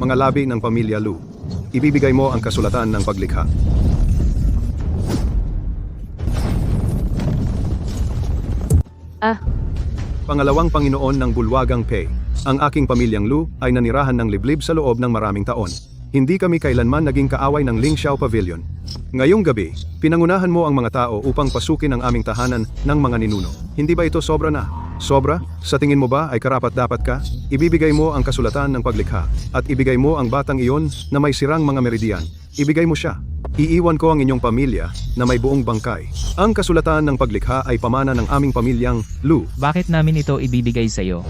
Mga labi ng pamilya Lu. Ibibigay mo ang kasulatan ng paglikha. Ah, Pangalawang Panginoon ng Bulwagang Pei. Ang aking pamilyang Lu ay nanirahan ng liblib sa loob ng maraming taon. Hindi kami kailanman naging kaaway ng Lingxiao Pavilion. Ngayong gabi, pinangunahan mo ang mga tao upang pasukin ang aming tahanan ng mga ninuno. Hindi ba ito sobra na? Sobra? Sa tingin mo ba ay karapat-dapat ka? Ibibigay mo ang kasulatan ng paglikha at ibigay mo ang batang iyon na may sirang mga meridian. Ibigay mo siya. Iiwan ko ang inyong pamilya na may buong bangkay. Ang kasulatan ng paglikha ay pamana ng aming pamilyang Lu. Bakit namin ito ibibigay sa'yo?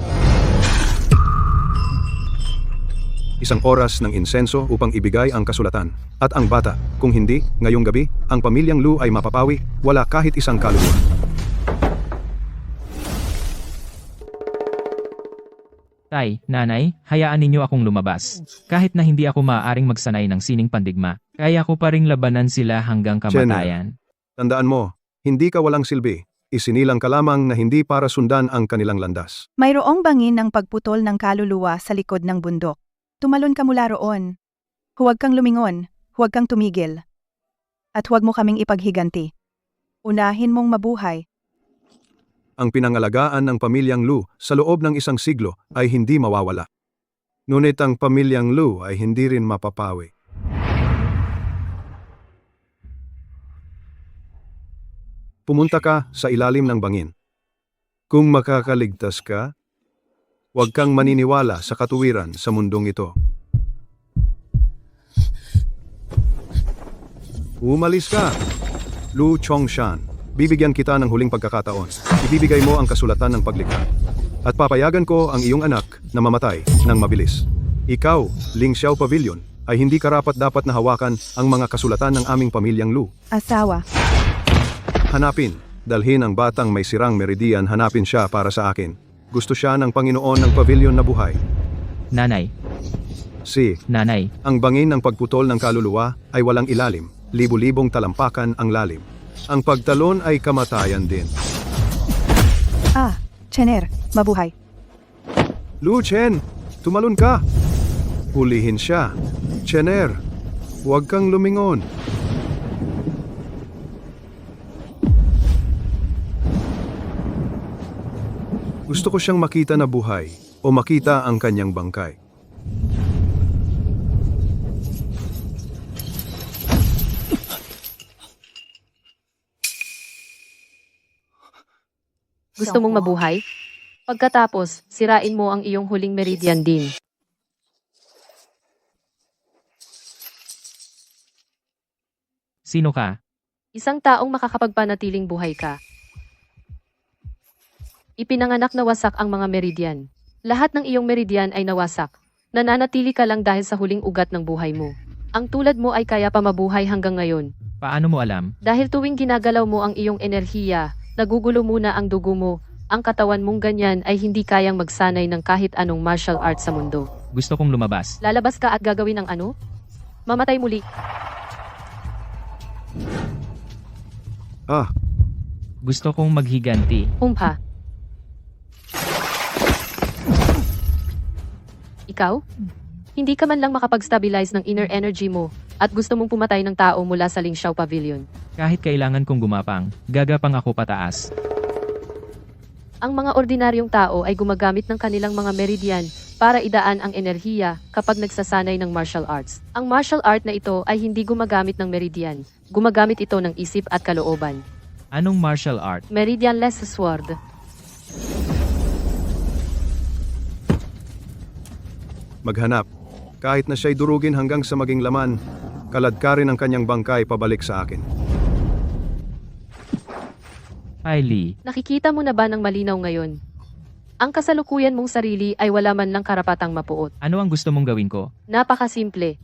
Isang oras ng insenso upang ibigay ang kasulatan. At ang bata, kung hindi, ngayong gabi, ang pamilyang Lu ay mapapawi, wala kahit isang kaluluwa. Tay, nanay, hayaan ninyo akong lumabas. Kahit na hindi ako maaaring magsanay ng sining pandigma, kaya ko pa ring labanan sila hanggang kamatayan. Tandaan mo, hindi ka walang silbi. Isinilang ka lamang na hindi para sundan ang kanilang landas. Mayroong bangin ng pagputol ng kaluluwa sa likod ng bundok. Tumalon ka mula roon. Huwag kang lumingon, huwag kang tumigil. At huwag mo kaming ipaghiganti. Unahin mong mabuhay. Ang pinangalagaan ng pamilyang Lu sa loob ng isang siglo ay hindi mawawala. Ngunit ang pamilyang Lu ay hindi rin mapapawi. Pumunta ka sa ilalim ng bangin. Kung makakaligtas ka, huwag kang maniniwala sa katuwiran sa mundong ito. Umalis ka, Lu Chongshan. Bibigyan kita ng huling pagkakataon. Ibibigay mo ang kasulatan ng paglikha. At papayagan ko ang iyong anak na mamatay ng mabilis. Ikaw, Lingxiao Pavilion, ay hindi karapat-dapat na hawakan ang mga kasulatan ng aming pamilyang Lu. Asawa. Hanapin, dalhin ang batang may sirang meridian, hanapin siya para sa akin. Gusto siya ng Panginoon ng pavilion na buhay. Nanay, nanay, Ang bangin ng pagputol ng kaluluwa ay walang ilalim. Libu-libong talampakan ang lalim. Ang pagtalon ay kamatayan din. Chener, mabuhay. Lu Chen, tumalon ka. Hulihin siya. Chener, huwag kang lumingon. Gusto ko siyang makita na buhay o makita ang kanyang bangkay. gusto mong mabuhay? Pagkatapos, sirain mo ang iyong huling meridian din. sino ka? Isang taong makakapagpanatiling buhay ka. Ipinanganak na wasak ang mga meridian. Lahat ng iyong meridian ay nawasak. Nananatili ka lang dahil sa huling ugat ng buhay mo. Ang tulad mo ay kaya pa mabuhay hanggang ngayon. Paano mo alam? Dahil tuwing ginagalaw mo ang iyong enerhiya, nagugulo muna ang dugo mo. Ang katawan mong ganyan ay hindi kayang magsanay ng kahit anong martial art sa mundo. Gusto kong lumabas. Lalabas ka at gagawin ng ano? Mamatay muli. Gusto kong maghiganti. Humpha. Ikaw? Hindi ka man lang makapag-stabilize ng inner energy mo at gusto mong pumatay ng tao mula sa Lingxiao Pavilion. Kahit kailangan kong gumapang, gagapang ako pataas. Ang mga ordinaryong tao ay gumagamit ng kanilang mga meridian para idaan ang enerhiya kapag nagsasanay ng martial arts. Ang martial art na ito ay hindi gumagamit ng meridian. Gumagamit ito ng isip at kalooban. Anong martial art? Meridianless sword. Maghanap. Kahit na siya'y durugin hanggang sa maging laman, kaladkarin ang kanyang bangkay pabalik sa akin. Lee. Nakikita mo na ba ng malinaw ngayon? Ang kasalukuyan mong sarili ay wala man lang karapatang mapuot. Ano ang gusto mong gawin ko? Napakasimple.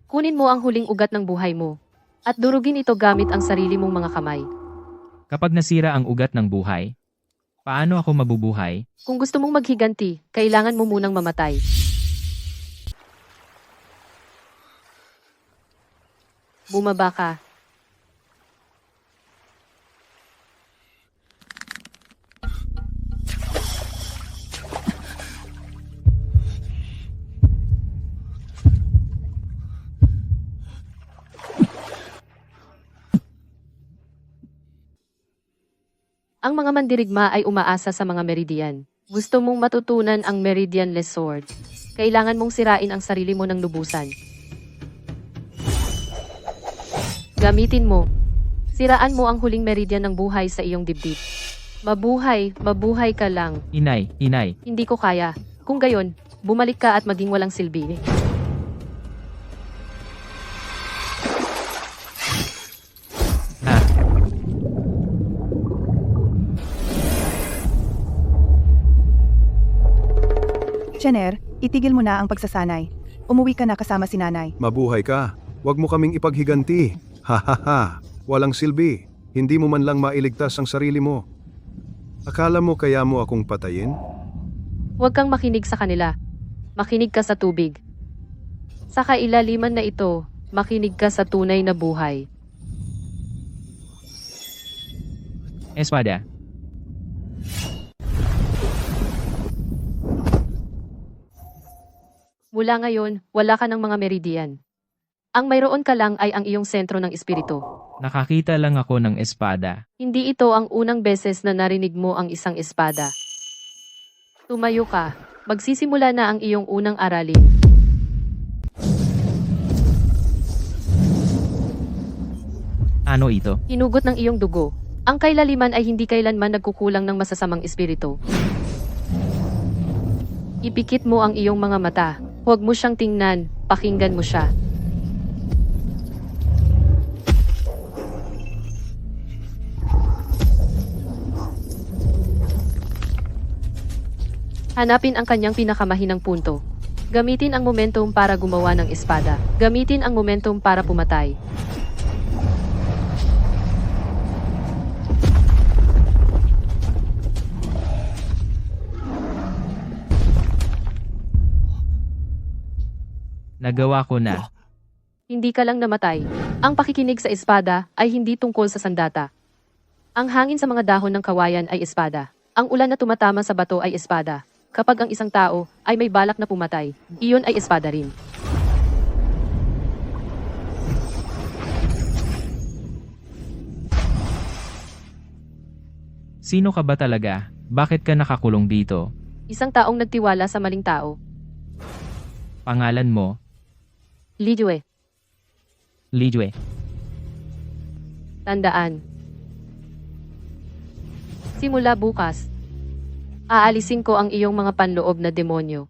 Kunin mo ang huling ugat ng buhay mo at durugin ito gamit ang sarili mong mga kamay. Kapag nasira ang ugat ng buhay, paano ako mabubuhay? Kung gusto mong maghiganti, kailangan mo munang mamatay. Bumaba ka. Ang mga mandirigma ay umaasa sa mga meridian. Gusto mong matutunan ang Meridianless Sword. Kailangan mong sirain ang sarili mo ng lubusan. Gamitin mo. Siraan mo ang huling meridian ng buhay sa iyong dibdib. Mabuhay, mabuhay ka lang. Inay, inay. Hindi ko kaya. Kung gayon, bumalik ka at maging walang silbi. Ah, Jenner, itigil mo na ang pagsasanay. Umuwi ka na kasama si nanay. Mabuhay ka. Huwag mo kaming ipaghiganti. Ha ha ha. Walang silbi. Hindi mo man lang mailigtas ang sarili mo. Akala mo kaya mo akong patayin? Huwag kang makinig sa kanila. Makinig ka sa tubig. Sa kailaliman na ito, makinig ka sa tunay na buhay. espada. Mula ngayon, wala ka ng mga meridian. Ang mayroon ka lang ay ang iyong sentro ng espiritu. Nakakita lang ako ng espada. Hindi ito ang unang beses na narinig mo ang isang espada. Tumayo ka. Magsisimula na ang iyong unang aralin. Ano ito? Hinugot ng iyong dugo. Ang kailaliman ay hindi kailanman nagkukulang ng masasamang espiritu. Ipikit mo ang iyong mga mata. Huwag mo siyang tingnan, pakinggan mo siya. Hanapin ang kanyang pinakamahinang punto. Gamitin ang momentum para gumawa ng espada. Gamitin ang momentum para pumatay. Nagawa ko na. Hindi ka lang namatay. Ang pakikinig sa espada ay hindi tungkol sa sandata. Ang hangin sa mga dahon ng kawayan ay espada. Ang ulan na tumatama sa bato ay espada. Kapag ang isang tao ay may balak na pumatay, iyon ay espada rin. Sino ka ba talaga? Bakit ka nakakulong dito? Isang taong nagtiwala sa maling tao. Pangalan mo? Lijue, Lijue. tandaan. Simula bukas, aalisin ko ang iyong mga panloob na demonyo.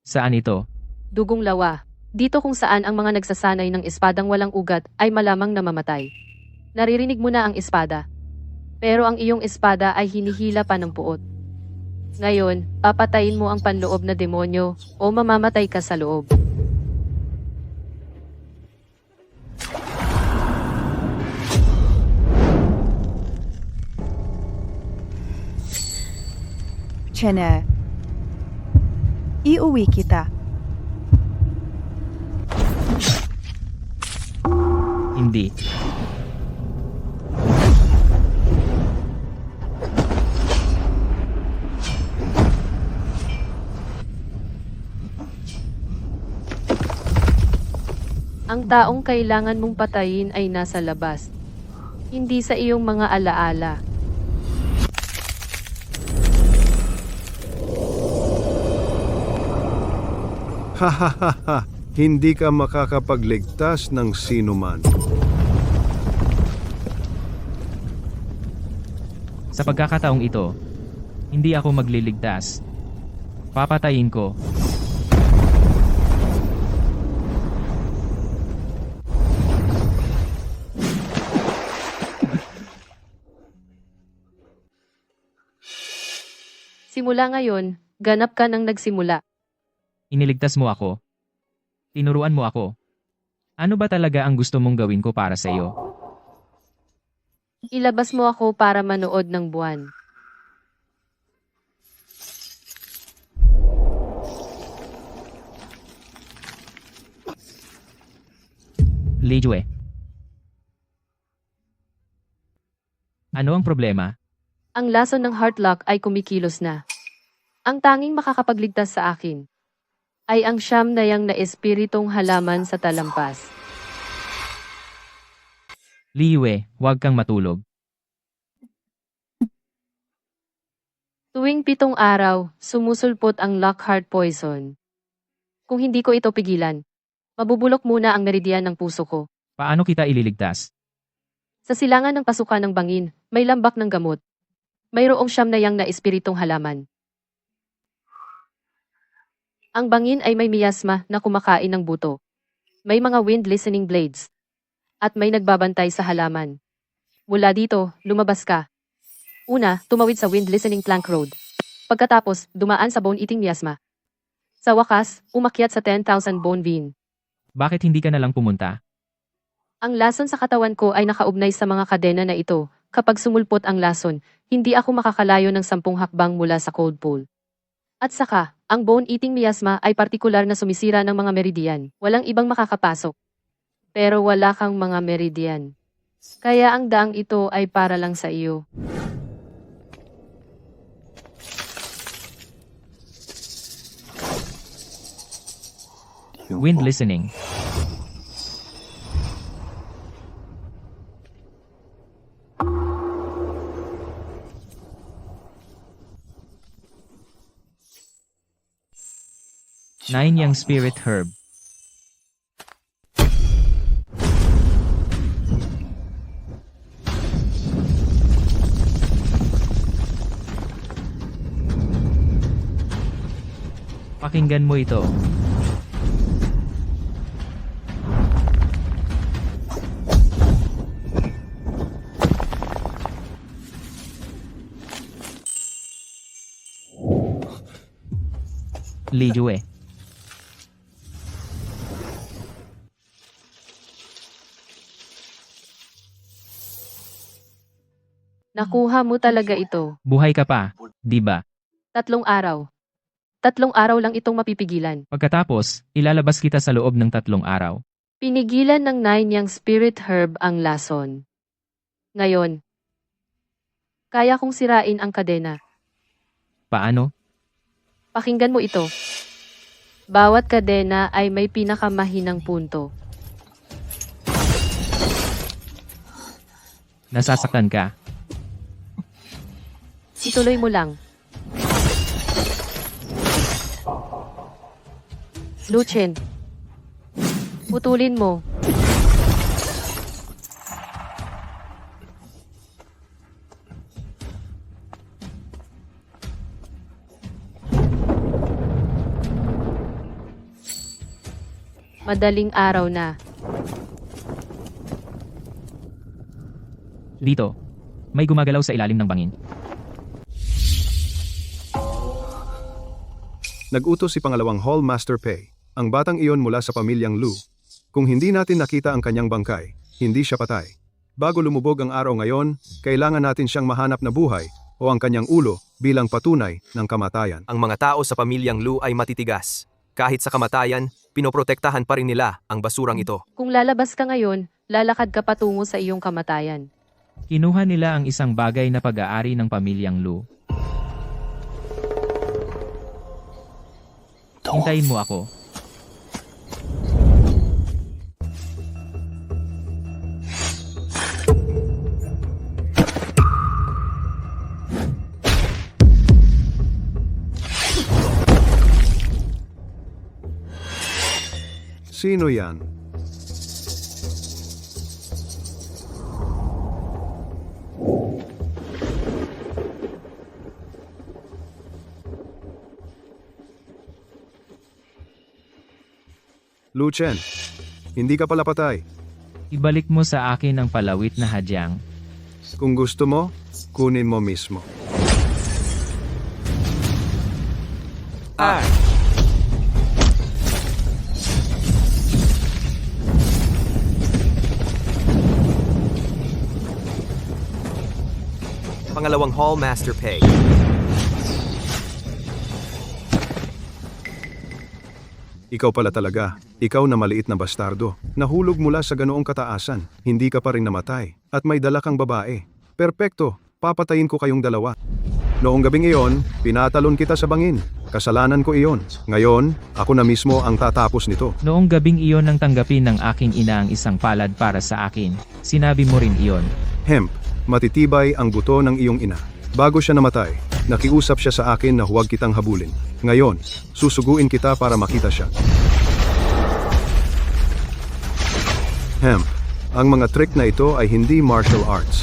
Saan ito? Dugong lawa. Dito kung saan ang mga nagsasanay ng espadang walang ugat ay malamang namamatay. Naririnig mo na ang espada. Pero ang iyong espada ay hinihila pa ng puot. Ngayon, papatayin mo ang panloob na demonyo o mamamatay ka sa loob. Jenner, iuwi kita. Hindi. Ang taong kailangan mong patayin ay nasa labas. Hindi sa iyong mga alaala. Ha ha ha ha. Hindi ka makakapagligtas ng sinuman. Sa pagkakataong ito, hindi ako magliligtas. Papatayin ko. Simula ngayon, ganap ka ng nagsimula. Iniligtas mo ako. Tinuruan mo ako. Ano ba talaga ang gusto mong gawin ko para sa iyo? Ilabas mo ako para manood ng buwan. Lijue. Ano ang problema? Ang lason ng Heartlock ay kumikilos na. Ang tanging makakapagligtas sa akin ay ang siyam na yang na espiritong halaman sa talampas. Liyue, huwag kang matulog. Tuwing 7 araw, sumusulpot ang Lockhart poison. Kung hindi ko ito pigilan, mabubulok muna ang meridian ng puso ko. Paano kita ililigtas? Sa silangan ng pasukan ng bangin, may lambak ng gamot. Mayroong siyam na yang na espiritong halaman. Ang bangin ay may miyasma na kumakain ng buto. May mga wind listening blades. At may nagbabantay sa halaman. Mula dito, lumabas ka. Una, tumawid sa wind listening plank road. Pagkatapos, dumaan sa bone eating miasma. Sa wakas, umakyat sa 10,000 bone vein. Bakit hindi ka na lang pumunta? Ang lason sa katawan ko ay nakaugnay sa mga kadena na ito. Kapag sumulpot ang lason, hindi ako makakalayo ng 10 hakbang mula sa cold pool. At saka, ang bone eating miasma ay partikular na sumisira ng mga meridian. Walang ibang makakapasok. Pero wala kang mga meridian. Kaya ang daang ito ay para lang sa iyo. Wind listening. Nine Yang Spirit Herb. Pakinggan mo ito. Li Jue. Nakuha mo talaga ito. Buhay ka pa, di ba? 3 araw. 3 araw lang itong mapipigilan. Pagkatapos, ilalabas kita sa loob ng 3 araw. Pinigilan ng 9 Yang Spirit Herb ang lason. Ngayon, kaya kong sirain ang kadena. Paano? Pakinggan mo ito. Bawat kadena ay may pinakamahinang punto. Nasasaktan ka. Ituloy mo lang. Lucien. Putulin mo. Madaling araw na. Dito. May gumagalaw sa ilalim ng bangin. Nag-utos si pangalawang Hall Master Pei, ang batang iyon mula sa pamilyang Lu. Kung hindi natin nakita ang kanyang bangkay, hindi siya patay. Bago lumubog ang araw ngayon, kailangan natin siyang mahanap na buhay o ang kanyang ulo bilang patunay ng kamatayan. Ang mga tao sa pamilyang Lu ay matitigas. Kahit sa kamatayan, pinoprotektahan pa rin nila ang basurang ito. Kung lalabas ka ngayon, lalakad ka patungo sa iyong kamatayan. Kinuha nila ang isang bagay na pag-aari ng pamilyang Lu. Hintayin mo ako. Sino yan? Lucien, hindi ka pala patay. Ibalik mo sa akin ang palawit na hadyang. Kung gusto mo, kunin mo mismo. Pangalawang Hall Master Pei. Ikaw pala talaga. Ikaw na maliit na bastardo. Nahulog mula sa ganoong kataasan. Hindi ka pa rin namatay. At may dala kang babae. Perpekto. Papatayin ko kayong dalawa. Noong gabing iyon, pinatalon kita sa bangin. Kasalanan ko iyon. Ngayon, ako na mismo ang tatapos nito. Noong gabing iyon nang tanggapin ng aking ina ang isang palad para sa akin, sinabi mo rin iyon. Hemp, matitibay ang buto ng iyong ina. Bago siya namatay, nakiusap siya sa akin na huwag kitang habulin. Ngayon, susuguin kita para makita siya. Hemp, ang mga trick na ito ay hindi martial arts.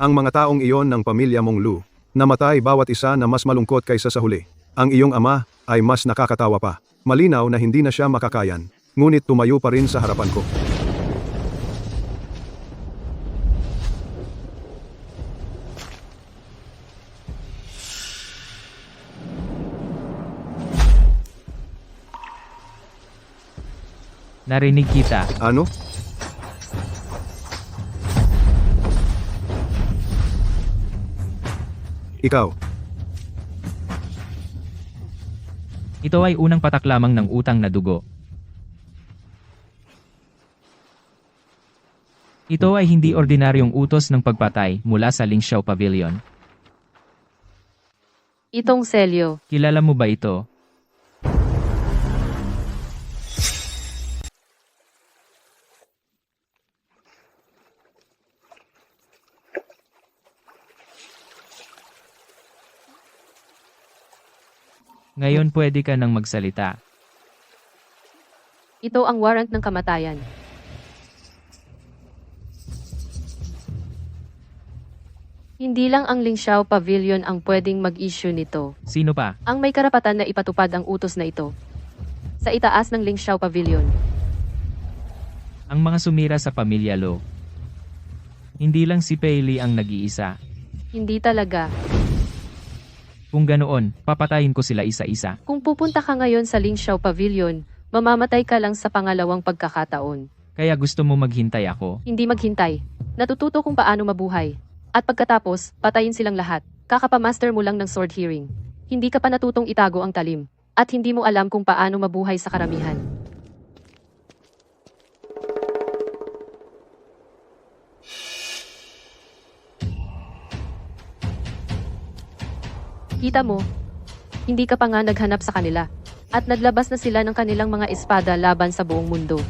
Ang mga taong iyon ng pamilya mong Lu, namatay bawat isa na mas malungkot kaysa sa huli. Ang iyong ama ay mas nakakatawa pa. Malinaw na hindi na siya makakayan, ngunit tumayo pa rin sa harapan ko. Narinig kita. Ano? Ikaw, Ito ay unang patak lamang ng utang na dugo. Ito ay hindi ordinaryong utos ng pagpatay mula sa Lingxiao Pavilion. Itong selyo. Kilala mo ba ito? Ngayon pwede ka nang magsalita. Ito ang warrant ng kamatayan. Hindi lang ang Lingxiao Pavilion ang pwedeng mag-issue nito. Sino pa? Ang may karapatan na ipatupad ang utos na ito. Sa itaas ng Lingxiao Pavilion. Ang mga sumira sa pamilya Lo. Hindi lang si Pei ang nag-iisa. Hindi talaga. Kung ganoon, papatayin ko sila isa-isa. Kung pupunta ka ngayon sa Lingxiao Pavilion, mamamatay ka lang sa pangalawang pagkakataon. Kaya gusto mo maghintay ako? Hindi maghintay. Natututo kung paano mabuhay. At pagkatapos, patayin silang lahat. Kakapamaster mo lang ng sword hearing. Hindi ka pa natutong itago ang talim. At hindi mo alam kung paano mabuhay sa karamihan. Kita mo, hindi ka pa nga naghanap sa kanila. At naglabas na sila ng kanilang mga espada laban sa buong mundo.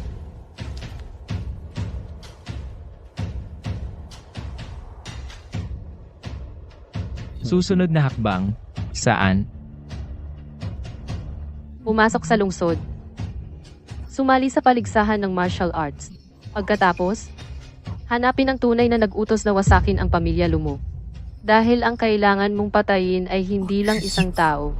Susunod na hakbang, saan? Pumasok sa lungsod. Sumali sa paligsahan ng martial arts. Pagkatapos, hanapin ang tunay na nag-utos na wasakin ang pamilya Lumo. Dahil ang kailangan mong patayin ay hindi lang isang tao.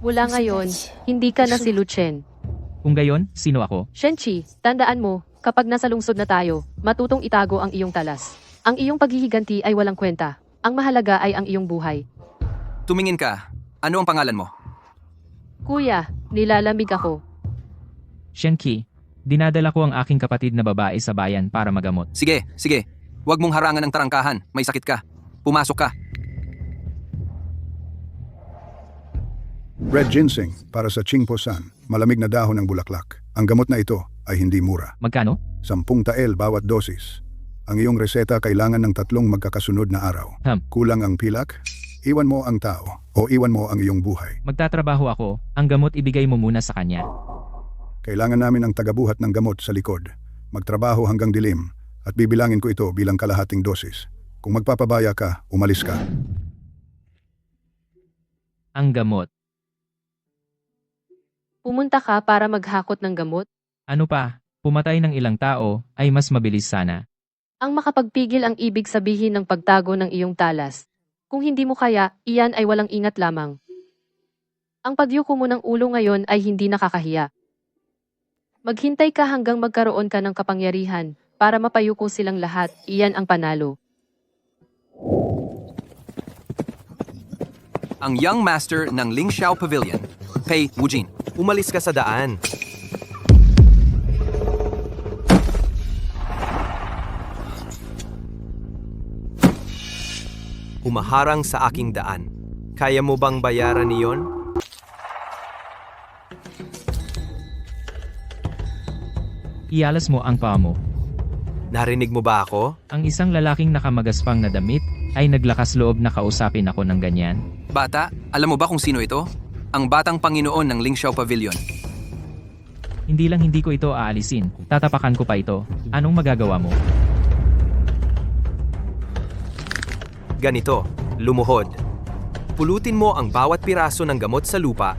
Mula ngayon, hindi ka na si Lu Chen. Kung gayon, sino ako? Shenchi, tandaan mo, kapag nasa lungsod na tayo, matutong itago ang iyong talas. Ang iyong paghihiganti ay walang kwenta. Ang mahalaga ay ang iyong buhay. Tumingin ka. Ano ang pangalan mo? Kuya, nilalamig ako. Shenki, dinadala ko ang aking kapatid na babae sa bayan para magamot. Sige, sige. Huwag mong harangan ng tarangkahan. May sakit ka. Pumasok ka. Red ginseng para sa Qingpo-san, malamig na dahon ng bulaklak. Ang gamot na ito ay hindi mura. Magkano? 10 tael bawat dosis. Ang iyong reseta kailangan ng 3 magkakasunod na araw. Kulang ang pilak, iwan mo ang tao o iwan mo ang iyong buhay. Magtatrabaho ako, ang gamot ibigay mo muna sa kanya. Kailangan namin ang tagabuhat ng gamot sa likod. Magtrabaho hanggang dilim at bibilangin ko ito bilang kalahating dosis. Kung magpapabaya ka, umalis ka. Ang gamot. Pumunta ka para maghakot ng gamot? Ano pa, pumatay ng ilang tao ay mas mabilis sana. Ang makapagpigil ang ibig sabihin ng pagtago ng iyong talas. Kung hindi mo kaya, iyan ay walang ingat lamang. Ang pagyuko mo ng ulo ngayon ay hindi nakakahiya. Maghintay ka hanggang magkaroon ka ng kapangyarihan para mapayuko silang lahat, iyan ang panalo. Ang young master ng Lingxiao Pavilion, Pei Wujin. Umalis ka sa daan. Humaharang sa aking daan. Kaya mo bang bayaran niyon? Ialas mo ang paa mo. Narinig mo ba ako? Ang isang lalaking nakamagaspang na damit ay naglakas loob na kausapin ako ng ganyan. Bata, alam mo ba kung sino ito? Ang batang Panginoon ng Lingxiao Pavilion. Hindi lang hindi ko ito aalisin, tatapakan ko pa ito. Anong magagawa mo? Ganito, lumuhod. Pulutin mo ang bawat piraso ng gamot sa lupa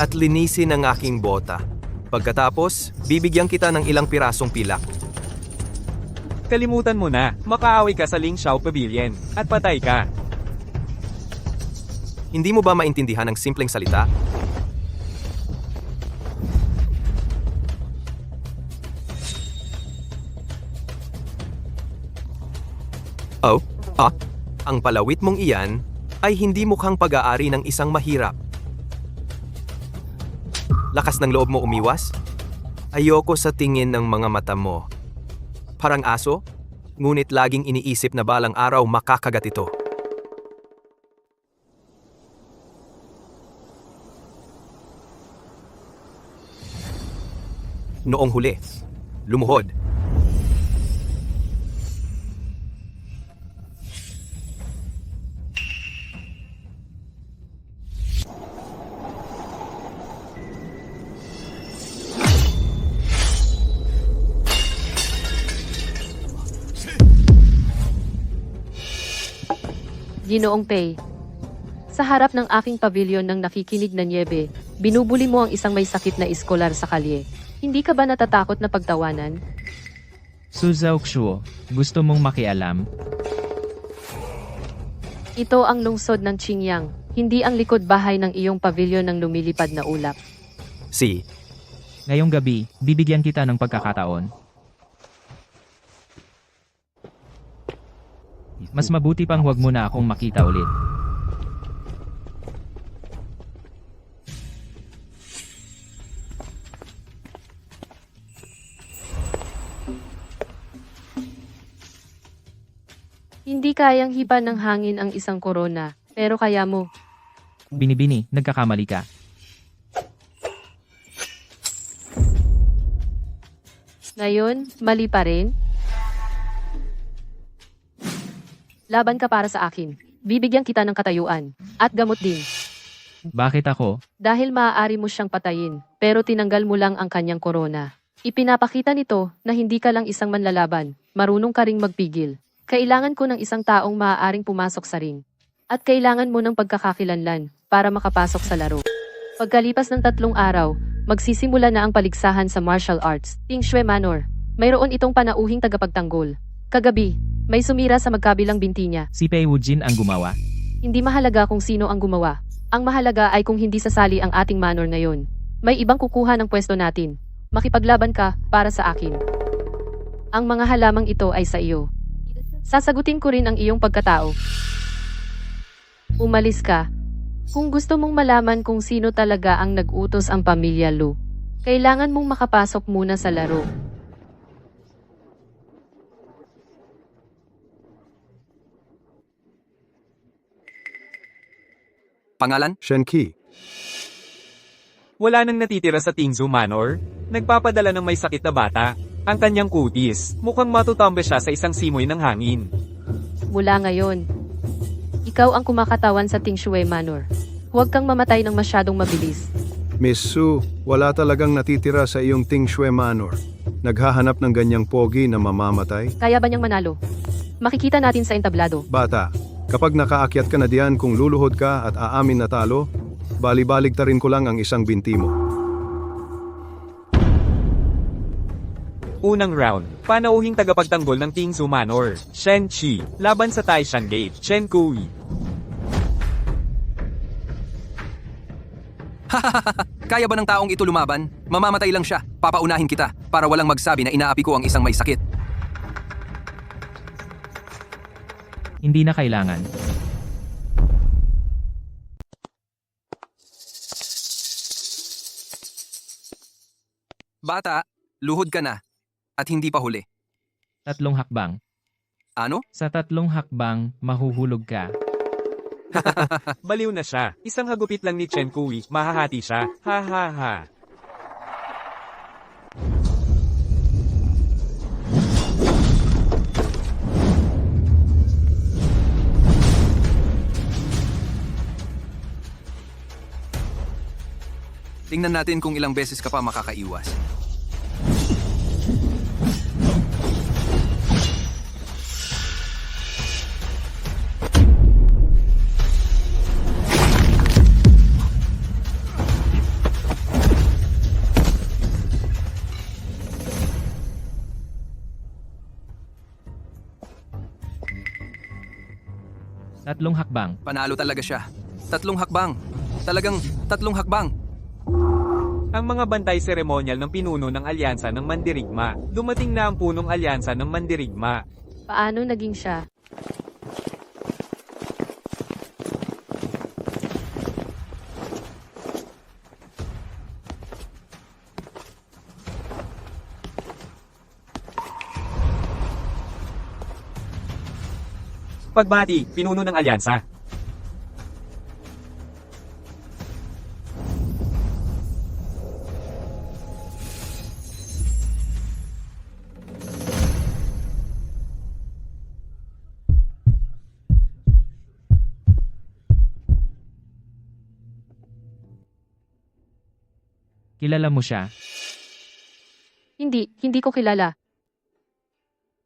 at linisin ang aking bota. Pagkatapos, bibigyan kita ng ilang pirasong pilak. Kalimutan mo na, makaaway ka sa Lingxiao Pavilion, at patay ka. Hindi mo ba maintindihan ang simpleng salita? Oh, ang palawit mong iyan ay hindi mukhang pag-aari ng isang mahirap. Lakas ng loob mo umiwas? Ayoko sa tingin ng mga mata mo. Parang aso, ngunit laging iniisip na balang araw makakagat ito. Noong huli, lumuhod. Ginoong Pei. Sa harap ng aking pavilion ng nakikinig na niebe, binubuli mo ang isang may sakit na iskolar sa kalye. Hindi ka ba natatakot na pagtawanan? Su Zhaoxuo, gusto mong makialam? Ito ang lungsod ng Qingyang, hindi ang likod bahay ng iyong pavilion ng lumilipad na ulap. Si, Ngayong gabi, bibigyan kita ng pagkakataon. Mas mabuti pang huwag mo na akong makita ulit. Hindi kayang hiba ng hangin ang isang korona, pero kaya mo. Binibini, nagkakamali ka. Ngayon, mali pa rin? Laban ka para sa akin. Bibigyan kita ng katayuan. At gamot din. Bakit ako? Dahil maaari mo siyang patayin, pero tinanggal mo lang ang kanyang korona. Ipinapakita nito na hindi ka lang isang manlalaban, marunong ka ring magpigil. Kailangan ko ng isang taong maaaring pumasok sa ring. At kailangan mo ng pagkakakilanlan para makapasok sa laro. Pagkalipas ng 3 araw, magsisimula na ang paligsahan sa martial arts. Ting Shui Manor. Mayroon itong panauhing tagapagtanggol. Kagabi, may sumira sa magkabilang binti niya. Si Pei Wujin ang gumawa. Hindi mahalaga kung sino ang gumawa. Ang mahalaga ay kung hindi sasali ang ating manor na yon. May ibang kukuha ng pwesto natin. Makipaglaban ka para sa akin. Ang mga halamang ito ay sa iyo. Sasagutin ko rin ang iyong pagkatao. Umalis ka. Kung gusto mong malaman kung sino talaga ang nag-utos ang pamilya Lu, kailangan mong makapasok muna sa laro. Pangalan? Shenqi. Wala nang natitira sa Tingzhou Manor. Nagpapadala ng may sakit na bata. Ang kanyang kutis, mukhang matutumba siya sa isang simoy ng hangin. Mula ngayon, ikaw ang kumakatawan sa Ting Shui Manor. Huwag kang mamatay ng masyadong mabilis. Miss Su, wala talagang natitira sa iyong Ting Shui Manor. Naghahanap ng ganyang pogi na mamamatay? Kaya ba niyang manalo? Makikita natin sa entablado. Bata, kapag nakaakyat ka na diyan kung luluhod ka at aamin na talo, balibaligtarin ko lang ang isang binti mo. Unang round, panauhing tagapagtanggol ng Tingzhou Manor, Shen Qi, laban sa Taishan Gate, Chen Kui. Kaya ba ng taong ito lumaban? Mamamatay lang siya. Papaunahin kita para walang magsabi na inaapi ko ang isang may sakit. Hindi na kailangan. Bata, luhod ka na. At hindi pa huli. 3 hakbang. Ano? Sa 3 hakbang, mahuhulog ka. Baliw na siya. Isang hagupit lang ni Chen Kui, mahahati siya. Ha ha ha. Tingnan natin kung ilang beses ka pa makakaiwas. Tatlong hakbang. Panalo talaga siya. 3 hakbang. Talagang 3 hakbang. Ang mga bantay seremonyal ng pinuno ng alyansa ng Mandirigma. Dumating na ang punong alyansa ng Mandirigma. Paano naging siya? Pagbati, pinuno ng alyansa. Kilala mo siya? Hindi ko kilala.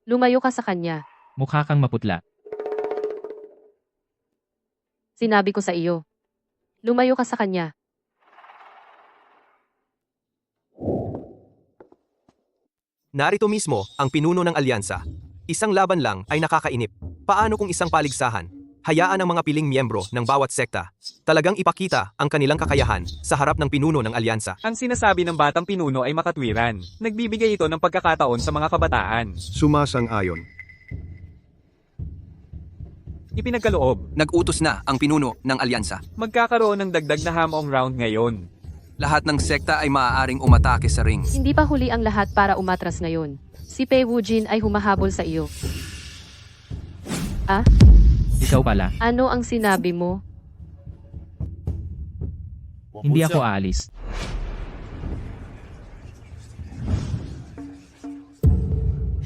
Lumayo ka sa kanya. Mukha kang maputla. Sinabi ko sa iyo. Lumayo ka sa kanya. Narito mismo ang pinuno ng alyansa. Isang laban lang ay nakakainip. Paano kung isang paligsahan? Hayaan ang mga piling miyembro ng bawat sekta. Talagang ipakita ang kanilang kakayahan sa harap ng pinuno ng alyansa. Ang sinasabi ng batang pinuno ay makatwiran. Nagbibigay ito ng pagkakataon sa mga kabataan. Sumasang-ayon. Ipinagkaloob, Nag-utos na ang pinuno ng alyansa. magkakaroon ng dagdag na hamong round ngayon. Lahat ng sekta ay maaaring umatake sa ring. Hindi pa huli ang lahat para umatras ngayon. Si Pei Wujin ay humahabol sa iyo. Ah? Ikaw pala. Ano ang sinabi mo? Hindi ako aalis.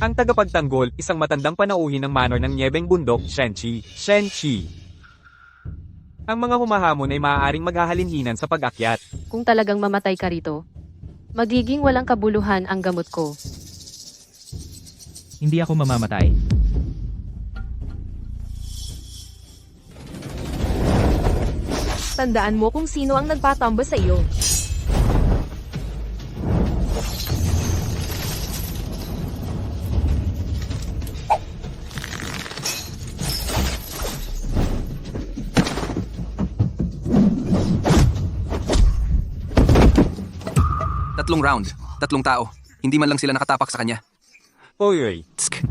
Ang tagapagtanggol, isang matandang panauhin ng manor ng Nyebeng Bundok, Shenchi. Ang mga humahamon ay maaaring maghahalinhinan sa pag-akyat. Kung talagang mamatay ka rito, magiging walang kabuluhan ang gamot ko. Hindi ako mamamatay. Tandaan mo kung sino ang nagpatamba sa iyo. Tatlong round, 3 tao. Hindi man lang sila nakatapak sa kanya. Oy, Tsk.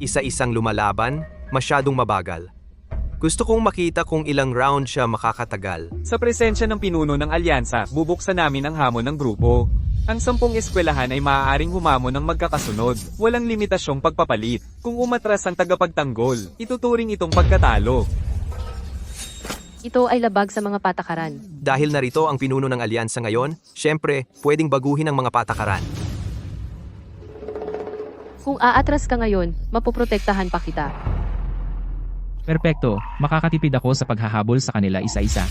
Isa-isang lumalaban, masyadong mabagal. Gusto kong makita kung ilang round siya makakatagal. sa presensya ng pinuno ng alyansa, bubuksan namin ang hamon ng grupo. Ang 10 eskwelahan ay maaaring humamon ng magkakasunod. Walang limitasyong pagpapalit. Kung umatras ang tagapagtanggol, ituturing itong pagkatalo. Ito ay labag sa mga patakaran. Dahil narito ang pinuno ng alyansa ngayon, syempre, pwedeng baguhin ang mga patakaran. Kung aatras ka ngayon, mapoprotektahan pa kita. Perpekto, makakatipid ako sa paghahabol sa kanila isa-isa.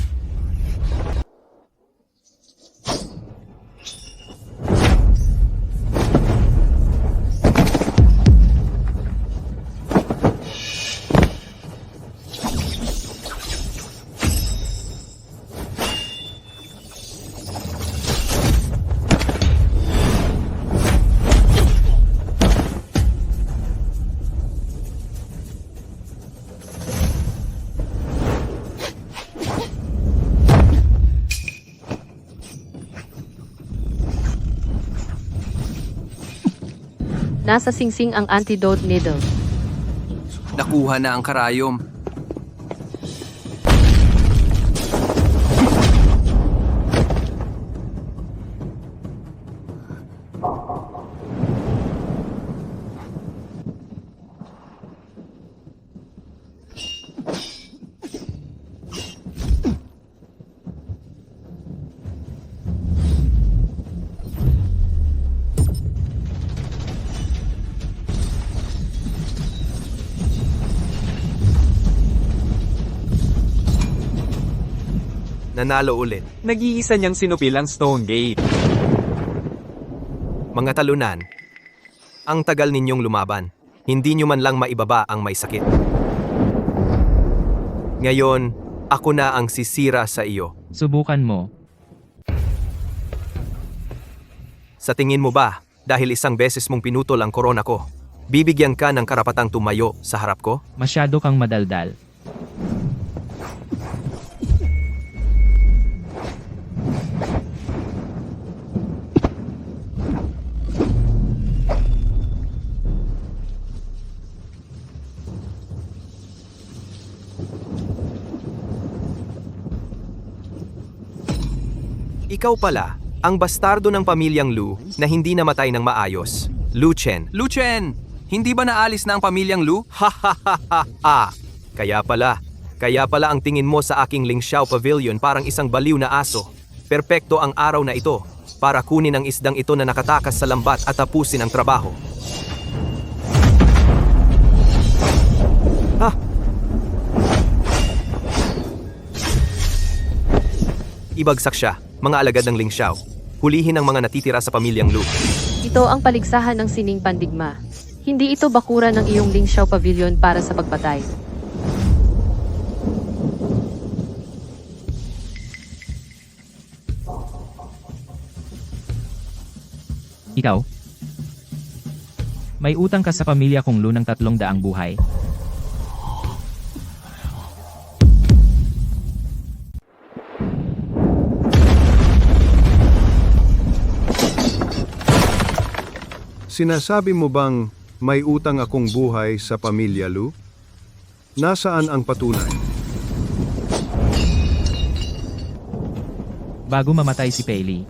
Nasa singsing ang antidote needle. Nakuha na ang karayom. nanalo ulit. Nag-iisa niyang sinupil ang Stone Gate. Mga talunan, ang tagal ninyong lumaban. Hindi nyo man lang maibaba ang may sakit. Ngayon, ako na ang sisira sa iyo. Subukan mo. Sa tingin mo ba, dahil isang beses mong pinutol ang korona ko, bibigyan ka ng karapatang tumayo sa harap ko? Masyado kang madaldal. Ikaw pala, ang bastardo ng pamilyang Lu na hindi namatay ng maayos. Lu Chen. Lu Chen! Hindi ba naalis na ang pamilyang Lu? Ha ha ha ha ha! Kaya pala ang tingin mo sa aking Lingxiao Pavilion parang isang baliw na aso. Perpekto ang araw na ito para kunin ang isdang ito na nakatakas sa lambat at tapusin ang trabaho. Ha? Ibagsak siya, mga alagad ng Lingxiao. Hulihin ang mga natitira sa pamilyang Lu. Ito ang paligsahan ng sining pandigma. Hindi ito bakura ng iyong Lingxiao Pavilion para sa pagpatay. Ikaw? May utang ka sa pamilya kong Lu ng 300 buhay. Sinasabi mo bang may utang akong buhay sa pamilya Lu? Nasaan ang patunay? Bago mamatay si Pei,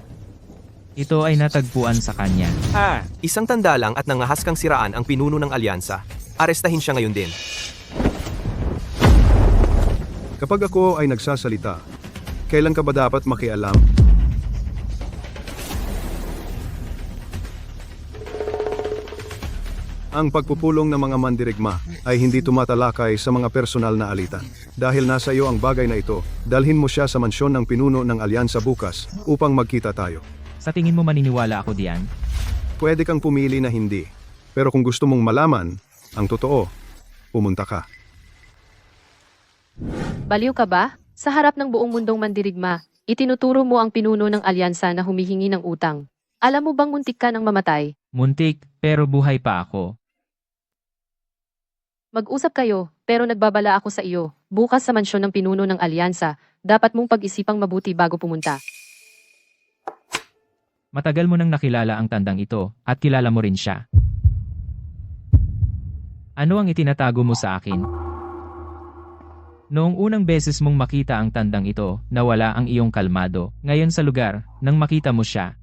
ito ay natagpuan sa kanya. Ha! Isang tanda lang at nangahas kang siraan ang pinuno ng alyansa. Arestahin siya ngayon din. Kapag ako ay nagsasalita, kailan ka ba dapat makialam? Ang pagpupulong ng mga mandirigma ay hindi tumatalakay sa mga personal na alitan. Dahil nasa iyo ang bagay na ito, dalhin mo siya sa mansyon ng pinuno ng alyansa bukas upang magkita tayo. Sa tingin mo maniniwala ako diyan? Pwede kang pumili na hindi. Pero kung gusto mong malaman ang totoo, pumunta ka. Baliw ka ba? Sa harap ng buong mundong mandirigma, itinuturo mo ang pinuno ng alyansa na humihingi ng utang. Alam mo bang muntik ka nang mamatay? Muntik, pero buhay pa ako. Mag-usap kayo, pero nagbabala ako sa iyo. Bukas sa mansyon ng pinuno ng alyansa, dapat mong pag-isipang mabuti bago pumunta. Matagal mo nang nakilala ang tandang ito, at kilala mo rin siya. Ano ang itinatago mo sa akin? Noong unang beses mong makita ang tandang ito, nawala ang iyong kalmado. Ngayon sa lugar, nang makita mo siya,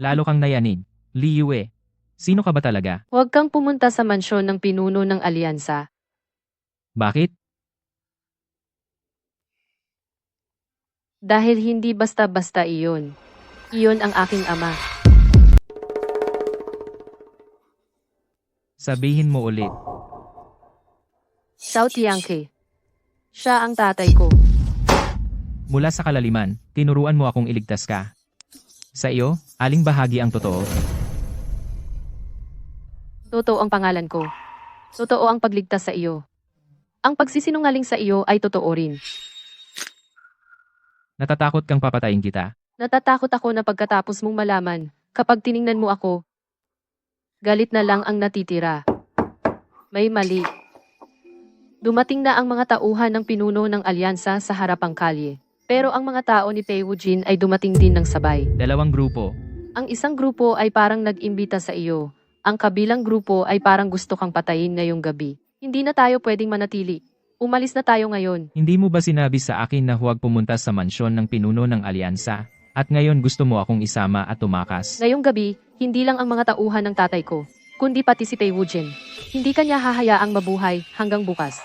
lalo kang nayanig. Li Yue, sino ka ba talaga? Huwag kang pumunta sa mansyon ng pinuno ng alyansa. Bakit? Dahil hindi basta-basta iyon. Iyon ang aking ama. Sabihin mo ulit. Xiao Tiangke. Siya ang tatay ko. Mula sa kalaliman, tinuruan mo akong iligtas ka. Sa iyo, aling bahagi ang totoo? Totoo ang pangalan ko. Totoo ang pagligtas sa iyo. Ang pagsisinungaling sa iyo ay totoo rin. Natatakot kang papatayin kita? Natatakot ako na pagkatapos mong malaman, kapag tiningnan mo ako, galit na lang ang natitira. May mali. Dumating na ang mga tauhan ng pinuno ng alyansa sa harapang kalye. Pero ang mga tao ni Pei Wujin ay dumating din ng sabay. Dalawang grupo. Ang isang grupo ay parang nag-imbita sa iyo. Ang kabilang grupo ay parang gusto kang patayin ngayong gabi. Hindi na tayo pwedeng manatili. Umalis na tayo ngayon. Hindi mo ba sinabi sa akin na huwag pumunta sa mansyon ng pinuno ng alyansa? At ngayon gusto mo akong isama at tumakas? Ngayong gabi, hindi lang ang mga tauhan ng tatay ko, kundi pati si Pei Wujin. Hindi kanya hahayaang mabuhay hanggang bukas.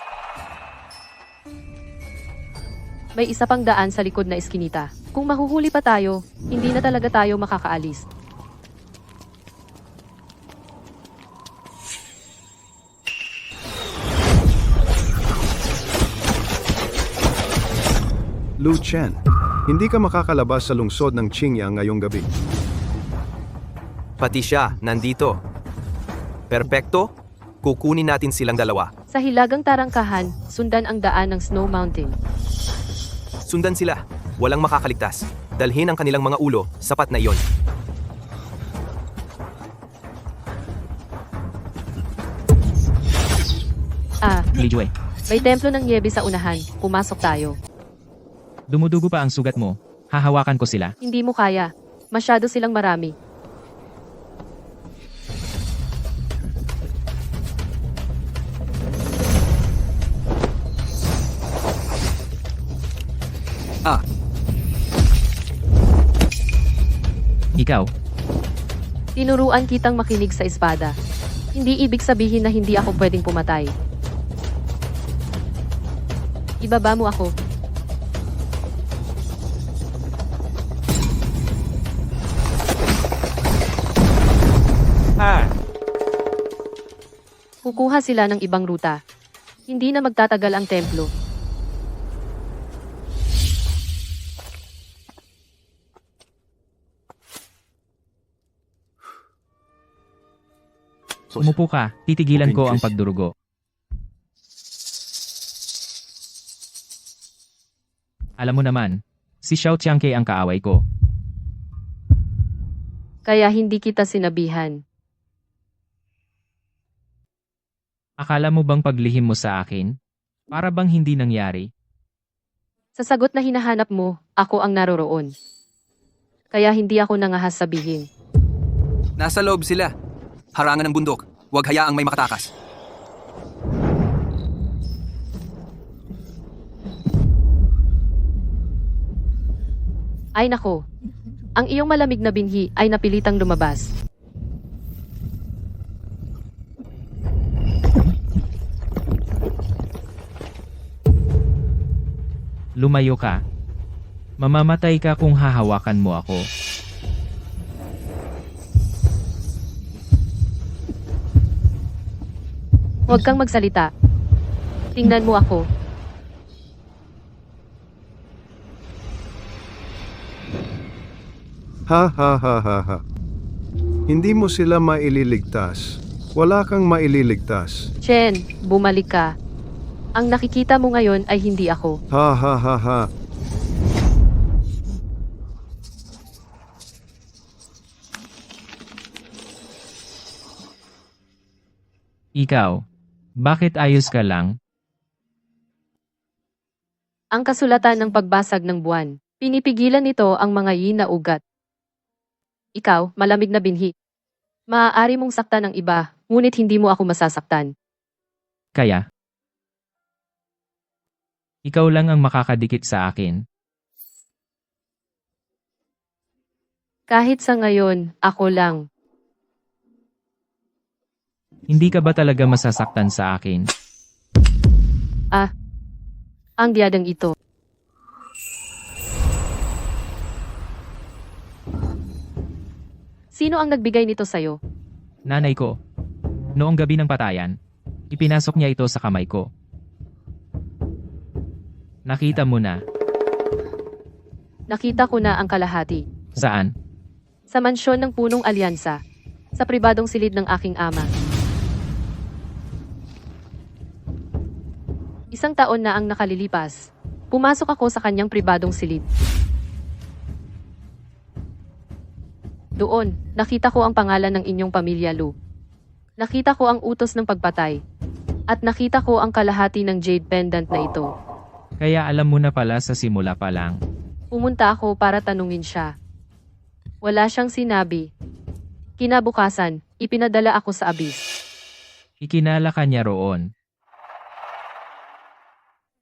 May isa pang daan sa likod na eskinita. Kung mahuhuli pa tayo, hindi na talaga tayo makakaalis. Lu Chen, hindi ka makakalabas sa lungsod ng Qingyang ngayong gabi. Pati siya, nandito. Perpekto? Kukunin natin silang dalawa. Sa Hilagang Tarangkahan, sundan ang daan ng Snow Mountain. Sundan sila. Walang makakaligtas. Dalhin ang kanilang mga ulo, sapat na iyon. Li Jue, May templo ng Niebe sa unahan. Pumasok tayo. dumudugo pa ang sugat mo. Hahawakan ko sila. Hindi mo kaya. Masyado silang marami. Ikaw, Tinuruan kitang makinig sa espada. Hindi ibig sabihin na hindi ako pwedeng pumatay. Ibaba mo ako. Ha! Kukuha sila ng ibang ruta. Hindi na magtatagal ang templo. umupo ka. Titigilan ko ang pagdurugo. Alam mo naman, si Xiao Qiangke ang kaaway ko. Kaya hindi kita sinabihan. Akala mo bang paglihim mo sa akin? Para bang hindi nangyari? Sa sagot na hinahanap mo, ako ang naroroon. Kaya hindi ako nangahas sabihin. Nasa loob sila. Harangan ng bundok. Huwag hayaang may makatakas. Ay nako. Ang iyong malamig na binhi ay napilitang lumabas. Lumayo ka. Mamamatay ka kung hahawakan mo ako. Huwag kang magsalita. Tingnan mo ako. Ha ha ha ha ha. Hindi mo sila maililigtas. Wala kang maililigtas. Chen, bumalik ka. Ang nakikita mo ngayon ay hindi ako. Ha ha ha ha. Ikaw, bakit ayos ka lang? Ang kasulatan ng pagbasag ng buwan. Pinipigilan nito ang mga yin na ugat. Ikaw, malamig na binhi. Maaari mong saktan ng iba, ngunit hindi mo ako masasaktan. Kaya? Ikaw lang ang makakadikit sa akin. Kahit sa ngayon, ako lang. Hindi ka ba talaga masasaktan sa akin? Ang biyadang ito. Sino ang nagbigay nito sa'yo? Nanay ko. Noong gabi ng patayan, ipinasok niya ito sa kamay ko. Nakita mo na. Nakita ko na ang kalahati. Saan? Sa mansyon ng Punong Alyansa. Sa pribadong silid ng aking ama. Isang taon na ang nakalilipas. Pumasok ako sa kanyang pribadong silid. Doon, nakita ko ang pangalan ng inyong pamilya, Lu. Nakita ko ang utos ng pagpatay. At nakita ko ang kalahati ng jade pendant na ito. Kaya alam mo na pala sa simula pa lang. Pumunta ako para tanungin siya. Wala siyang sinabi. Kinabukasan, ipinadala ako sa abis. Ikinala ka niya roon.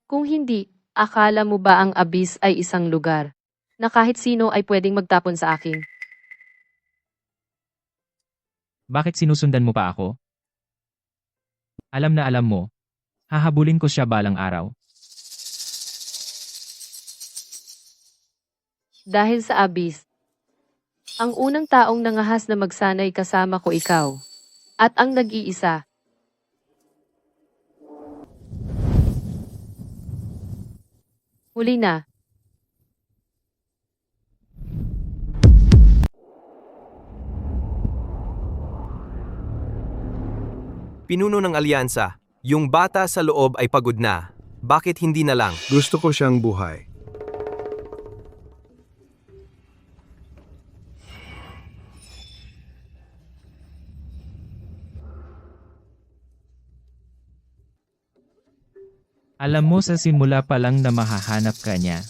Kung hindi, akala mo ba ang abis ay isang lugar na kahit sino ay pwedeng magtapon sa akin? Bakit sinusundan mo pa ako? Alam na alam mo. Hahabulin ko siya balang araw. Dahil sa abis, ang unang taong nangahas na magsanay kasama ko ikaw. At ang nag-iisa. Huli na. Pinuno ng alyansa, yung bata sa loob ay pagod na. Bakit hindi na lang? Gusto ko siyang buhay. Alam mo sa simula pa lang na mahahanap ka niya.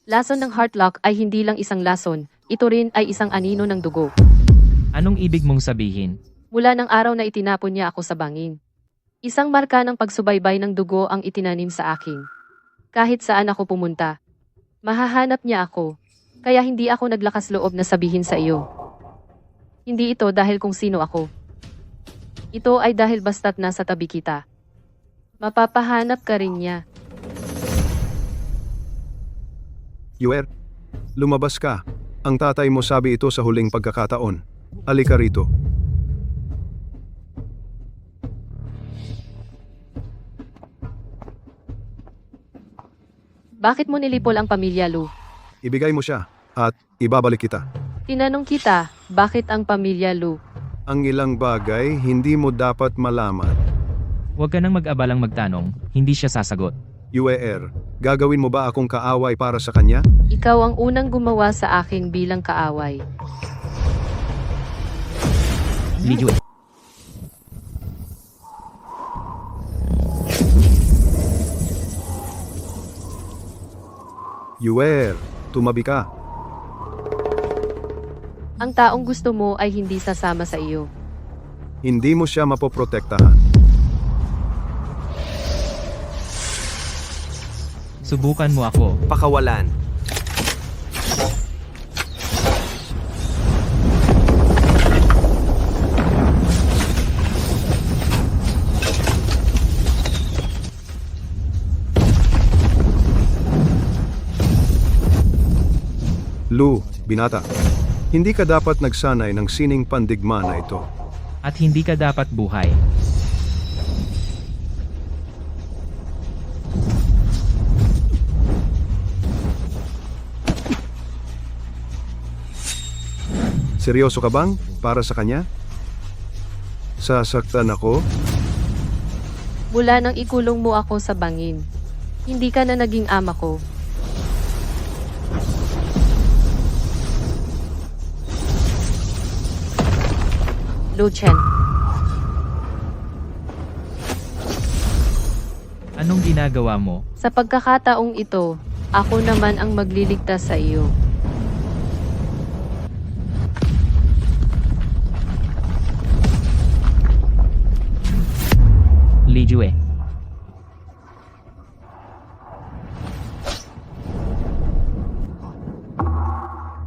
Lason ng Heartlock ay hindi lang isang lason, ito rin ay isang anino ng dugo. Anong ibig mong sabihin? Mula ng araw na itinapon niya ako sa bangin. Isang marka ng pagsubaybay ng dugo ang itinanim sa akin. Kahit saan ako pumunta, mahahanap niya ako. Kaya hindi ako naglakas loob na sabihin sa iyo. Hindi ito dahil kung sino ako. Ito ay dahil basta't nasa tabi kita. Mapapahanap ka rin niya. Yuer, lumabas ka. Ang tatay mo sabi ito sa huling pagkakataon. Alika rito. Bakit mo nilipol ang pamilya, Lu? Ibigay mo siya at ibabalik kita. Tinanong kita, bakit ang pamilya, Lu? Ang ilang bagay hindi mo dapat malaman. Huwag ka nang mag-abalang magtanong, hindi siya sasagot. Yuer, gagawin mo ba akong kaaway para sa kanya? Ikaw ang unang gumawa sa akin bilang kaaway. Li Jue. Yuer, tumabi ka. Ang taong gusto mo ay hindi sasama sa iyo. Hindi mo siya mapoprotektahan. Subukan mo ako. Pakawalan. Lu, binata. Hindi ka dapat nagsanay ng sining pandigma na ito. At hindi ka dapat buhay. Seryoso ka bang para sa kanya? Sasaktan ako? Mula nang ikulong mo ako sa bangin, hindi ka na naging ama ko. Lu Chen, Anong ginagawa mo? sa pagkakataong ito, ako naman ang magliligtas sa iyo. Li Jue.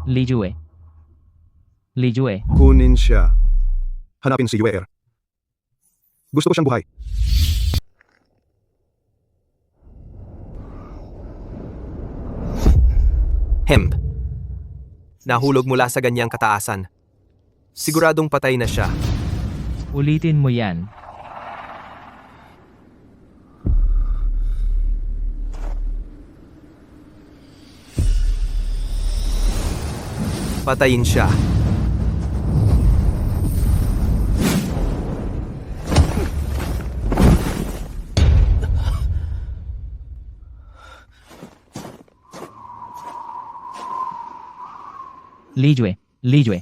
Li Jue. Li Jue. Kunin siya. Hanapin si Yuer. Gusto ko siyang buhay. Hemp. Nahulog mula sa ganyang kataasan. Siguradong patay na siya. Ulitin mo yan. Patayin siya. Li Jue. Li Jue.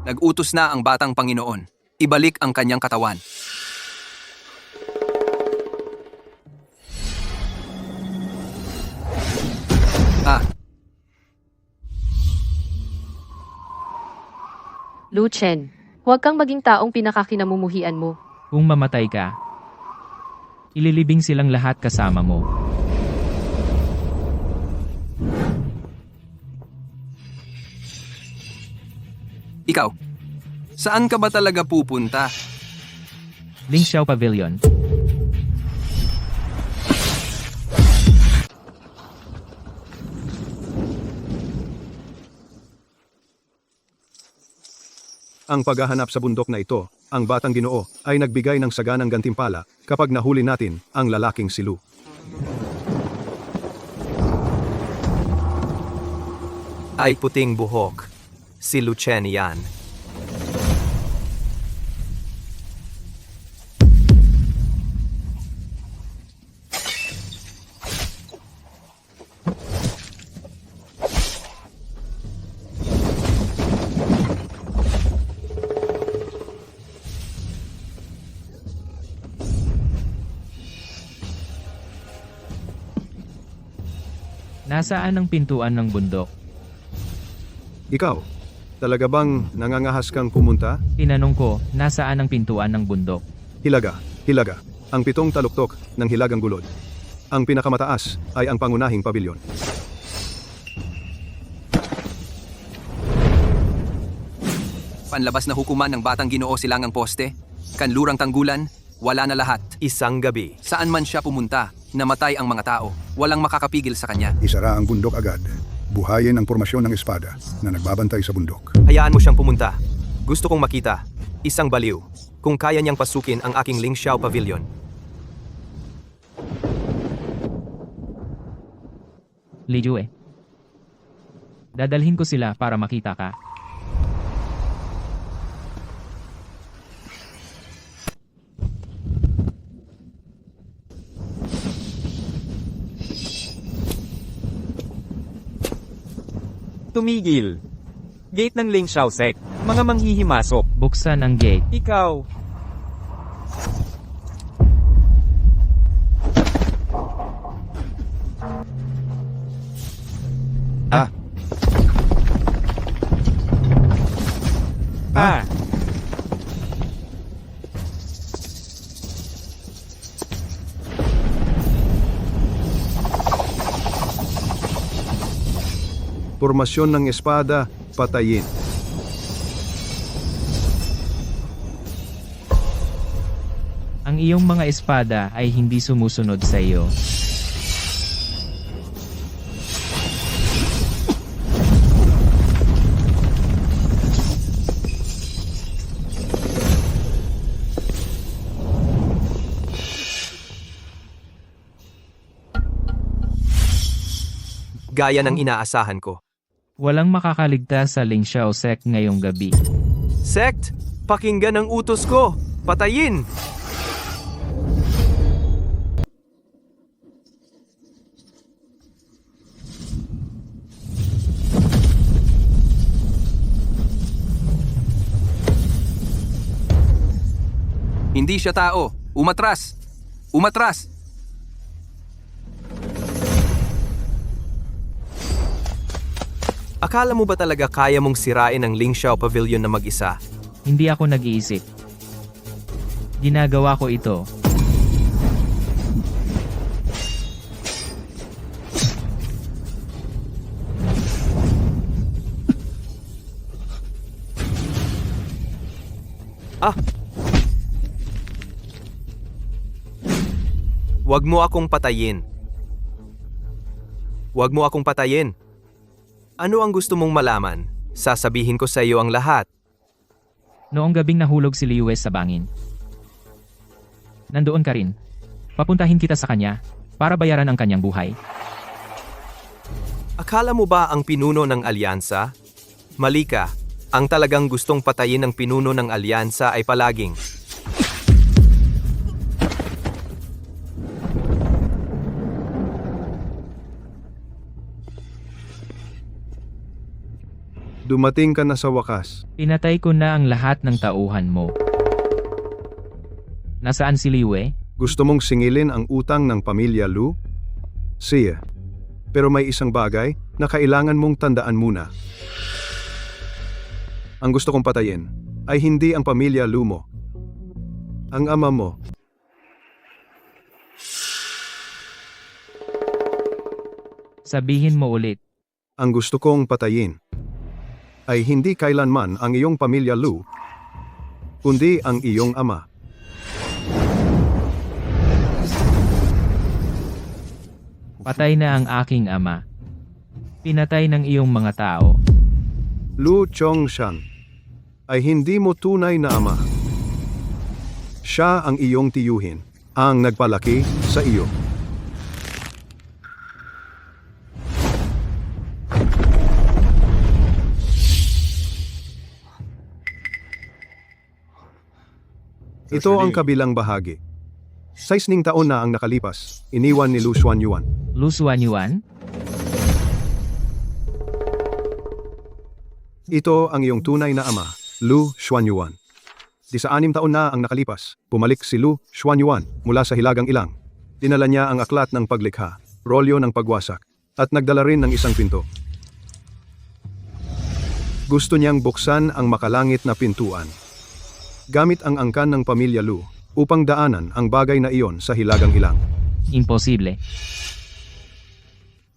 Nag-utos na ang batang Panginoon. Ibalik ang kanyang katawan. Lu Chen, huwag kang maging taong pinakakinamumuhian mo. Kung mamatay ka, ililibing silang lahat kasama mo. Ikaw, saan ka ba talaga pupunta? Ling Xiao Pavilion. Ang paghahanap sa bundok na ito, ang batang Ginoo, ay nagbigay ng saganang gantimpala kapag nahuli natin ang lalaking si Lu. Ay puting buhok. Si Lucien yan. Nasaan ang pintuan ng bundok? Ikaw, talaga bang nangangahas kang pumunta? Tinanong ko, nasaan ang pintuan ng bundok? Hilaga, hilaga, ang 7 taluktok ng hilagang gulod. Ang pinakamataas ay ang pangunahing pabilyon. Panlabas na hukuman ng batang Ginoo silangang poste, kanlurang tanggulan, wala na lahat. Isang gabi. Saan man siya pumunta, namatay ang mga tao. Walang makakapigil sa kanya. Isara ang bundok agad. Buhayin ang formasyon ng espada na nagbabantay sa bundok. Hayaan mo siyang pumunta. Gusto kong makita. Isang baliw. Kung kaya niyang pasukin ang aking Ling Xiao Pavilion. Li Yue. Dadalhin ko sila para makita ka. Tumigil. Gate ng Ling Xiao Sect. Mga manghihimasok. Buksan ang gate. Ikaw. Ah. Ah. Formasyon ng espada, patayin. Ang iyong mga espada ay hindi sumusunod sa iyo. Gaya ng inaasahan ko. Walang makakaligtas sa Ling Xiao Sect ngayong gabi. Sect, pakinggan ang utos ko. Patayin! Hindi siya tao. Umatras. Umatras. Akala mo ba talaga kaya mong sirain ang Ling Xiao Pavilion na mag-isa? Hindi ako nag-iisip. Ginagawa ko ito. Huwag mo akong patayin. Huwag mo akong patayin. Ano ang gusto mong malaman? Sasabihin ko sa iyo ang lahat. Noong gabing nahulog si Liu sa bangin. Nandoon ka rin. Papuntahin kita sa kanya para bayaran ang kanyang buhay. Akala mo ba ang pinuno ng alyansa? Mali ka. Ang talagang gustong patayin ng pinuno ng alyansa ay palaging Dumating ka na sa wakas. Pinatay ko na ang lahat ng tauhan mo. Nasaan si Liu? Gusto mong singilin ang utang ng pamilya Lu? Siya. Pero may isang bagay na kailangan mong tandaan muna. Ang gusto kong patayin ay hindi ang pamilya Lu mo. Ang ama mo. Sabihin mo ulit. Ang gusto kong patayin ay hindi kailanman ang iyong pamilya Lu, kundi ang iyong ama. Patay na ang aking ama. Pinatay ng iyong mga tao. Lu Chongshan. ay hindi mo tunay na ama. Siya ang iyong tiyuhin, ang nagpalaki sa iyo. Ito ang kabilang bahagi. 6 taon na ang nakalipas, iniwan ni Lu Xuanyuan. Lu Xuanyuan? Ito ang iyong tunay na ama, Lu Xuanyuan. 16 taon na ang nakalipas, bumalik si Lu Xuanyuan mula sa Hilagang Ilang. Dinala niya ang aklat ng paglikha, rolyo ng pagwasak, at nagdala rin ng isang pinto. Gusto niyang buksan ang makalangit na pintuan. Gamit ang angkan ng pamilya Lu upang daanan ang bagay na iyon sa Hilagang Ilang. Imposible.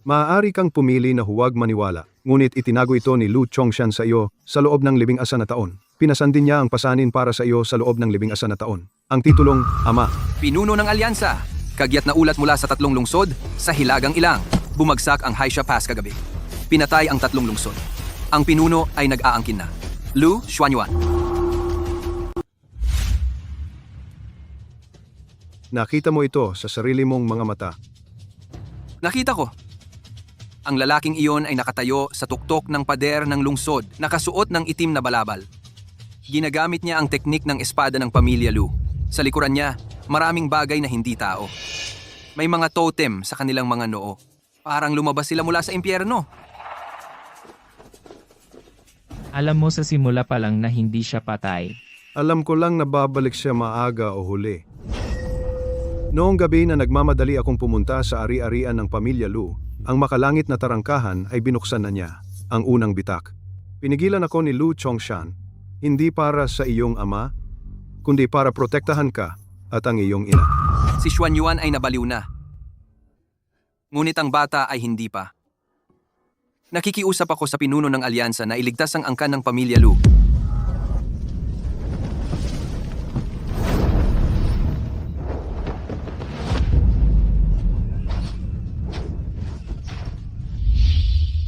Maaari kang pumili na huwag maniwala, ngunit itinago ito ni Lu Chongshan sa iyo sa loob ng 11 na taon. Pinasan din niya ang pasanin para sa iyo sa loob ng 11 na taon. Ang titulong, Ama. Pinuno ng alyansa. Kagyat na ulat mula sa 3 lungsod sa Hilagang Ilang. Bumagsak ang Haisha Pass kagabi. Pinatay ang 3 lungsod. Ang pinuno ay nag-aangkin na. Lu Xuanyuan. Nakita mo ito sa sarili mong mga mata. Nakita ko. Ang lalaking iyon ay nakatayo sa tuktok ng pader ng lungsod, nakasuot ng itim na balabal. Ginagamit niya ang teknik ng espada ng pamilya Lu. Sa likuran niya, maraming bagay na hindi tao. May mga totem sa kanilang mga noo. Parang lumabas sila mula sa impyerno. Alam mo sa simula pa lang na hindi siya patay. Alam ko lang na babalik siya maaga o huli. Noong gabi na nagmamadali akong pumunta sa ari-arian ng pamilya Lu, ang makalangit na tarangkahan ay binuksan na niya, ang unang bitak. Pinigilan ako ni Lu Chongshan, hindi para sa iyong ama, kundi para protektahan ka at ang iyong ina. Si Xuanyuan ay nabaliw na. Ngunit ang bata ay hindi pa. Nakikiusap ako sa pinuno ng alyansa na iligtas ang angkan ng pamilya Lu.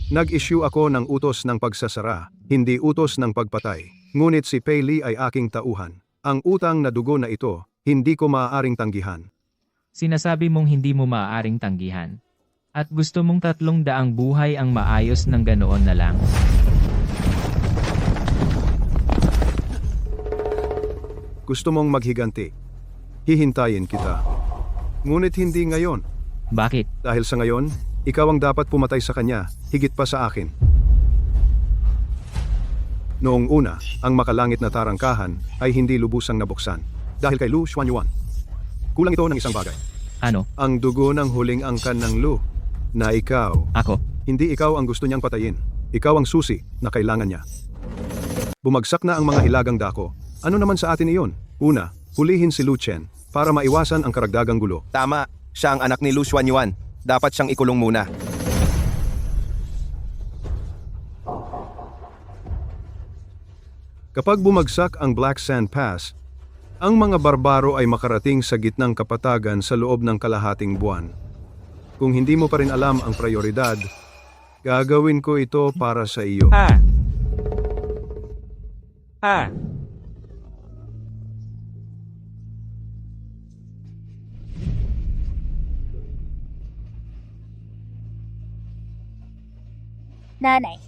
Nag-issue ako ng utos ng pagsasara, hindi utos ng pagpatay. Ngunit si Pei Li ay aking tauhan. Ang utang na dugo na ito, hindi ko maaaring tanggihan. Sinasabi mong hindi mo maaaring tanggihan. At gusto mong 300 buhay ang maayos ng ganoon na lang. Gusto mong maghiganti. Hihintayin kita. Ngunit hindi ngayon. Bakit? Dahil sa ngayon, ikaw ang dapat pumatay sa kanya, higit pa sa akin. Noong una, ang makalangit na tarangkahan ay hindi lubusang nabuksan dahil kay Lu Xuanyuan. Kulang ito ng isang bagay. Ano? Ang dugo ng huling angkan ng Lu na ikaw. Ako? Hindi ikaw ang gusto niyang patayin. Ikaw ang susi na kailangan niya. Bumagsak na ang mga hilagang dako. Ano naman sa atin iyon? Una, hulihin si Lu Chen para maiwasan ang karagdagang gulo. Tama, siya ang anak ni Lu Xuanyuan. Dapat siyang ikulong muna. Kapag bumagsak ang Black Sand Pass, ang mga barbaro ay makarating sa gitnang kapatagan sa loob ng kalahating buwan. Kung hindi mo pa rin alam ang prioridad, gagawin ko ito para sa iyo. Nanay.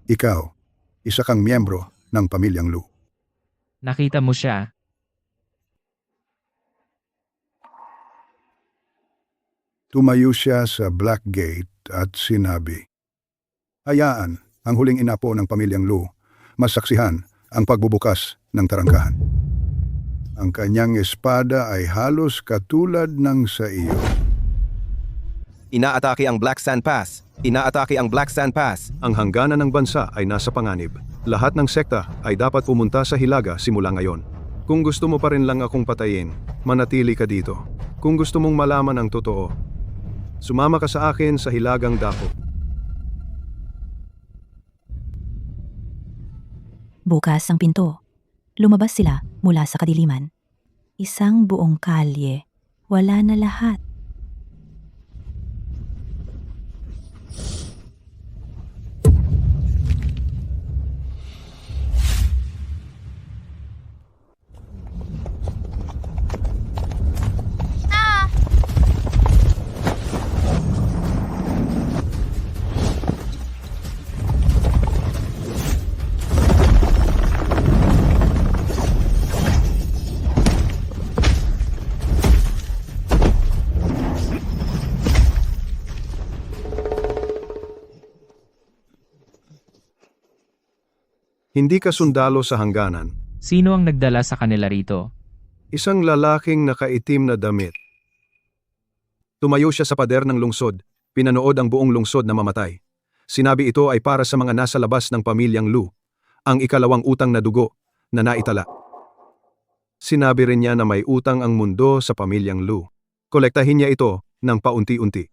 Ikaw, isa kang miyembro ng pamilyang Lu. Nakita mo siya? Tumayo siya sa Black Gate at sinabi, "Hayaan ang huling inapo ng pamilyang Lu, masaksihan ang pagbubukas ng tarangkahan." Ang kanyang espada ay halos katulad ng sa iyo. Inaatake ang Black Sand Pass. Inaatake ang Black Sand Pass. Ang hangganan ng bansa ay nasa panganib. Lahat ng sekta ay dapat pumunta sa Hilaga simula ngayon. Kung gusto mo pa rin lang akong patayin, manatili ka dito. Kung gusto mong malaman ang totoo, sumama ka sa akin sa Hilagang Dako. Bukas ang pinto. Lumabas sila mula sa kadiliman. Isang buong kalye. Wala na lahat. Hindi ka sundalo sa hangganan. Sino ang nagdala sa kanila rito? Isang lalaking nakaitim na damit. Tumayo siya sa pader ng lungsod. Pinanood ang buong lungsod na mamatay. Sinabi ito ay para sa mga nasa labas ng pamilyang Lu. Ang ikalawang utang na dugo na naitala. Sinabi rin niya na may utang ang mundo sa pamilyang Lu. Kolektahin niya ito ng paunti-unti.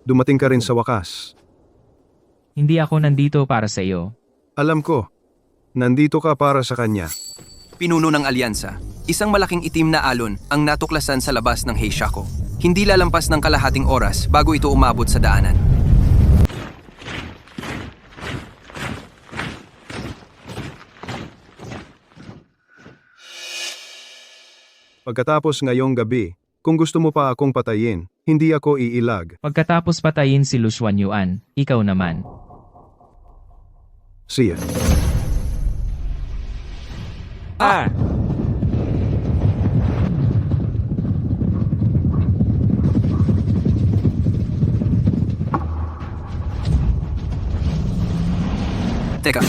Dumating ka rin sa wakas. Hindi ako nandito para sa iyo. Alam ko, nandito ka para sa kanya. Pinuno ng alyansa. Isang malaking itim na alon ang natuklasan sa labas ng Heishako. Hindi lalampas ng kalahating oras bago ito umabot sa daanan. Pagkatapos ngayong gabi, kung gusto mo pa akong patayin, hindi ako iilag. Pagkatapos patayin si Lu Xuanyuan, ikaw naman. Siya. Ah! Teka,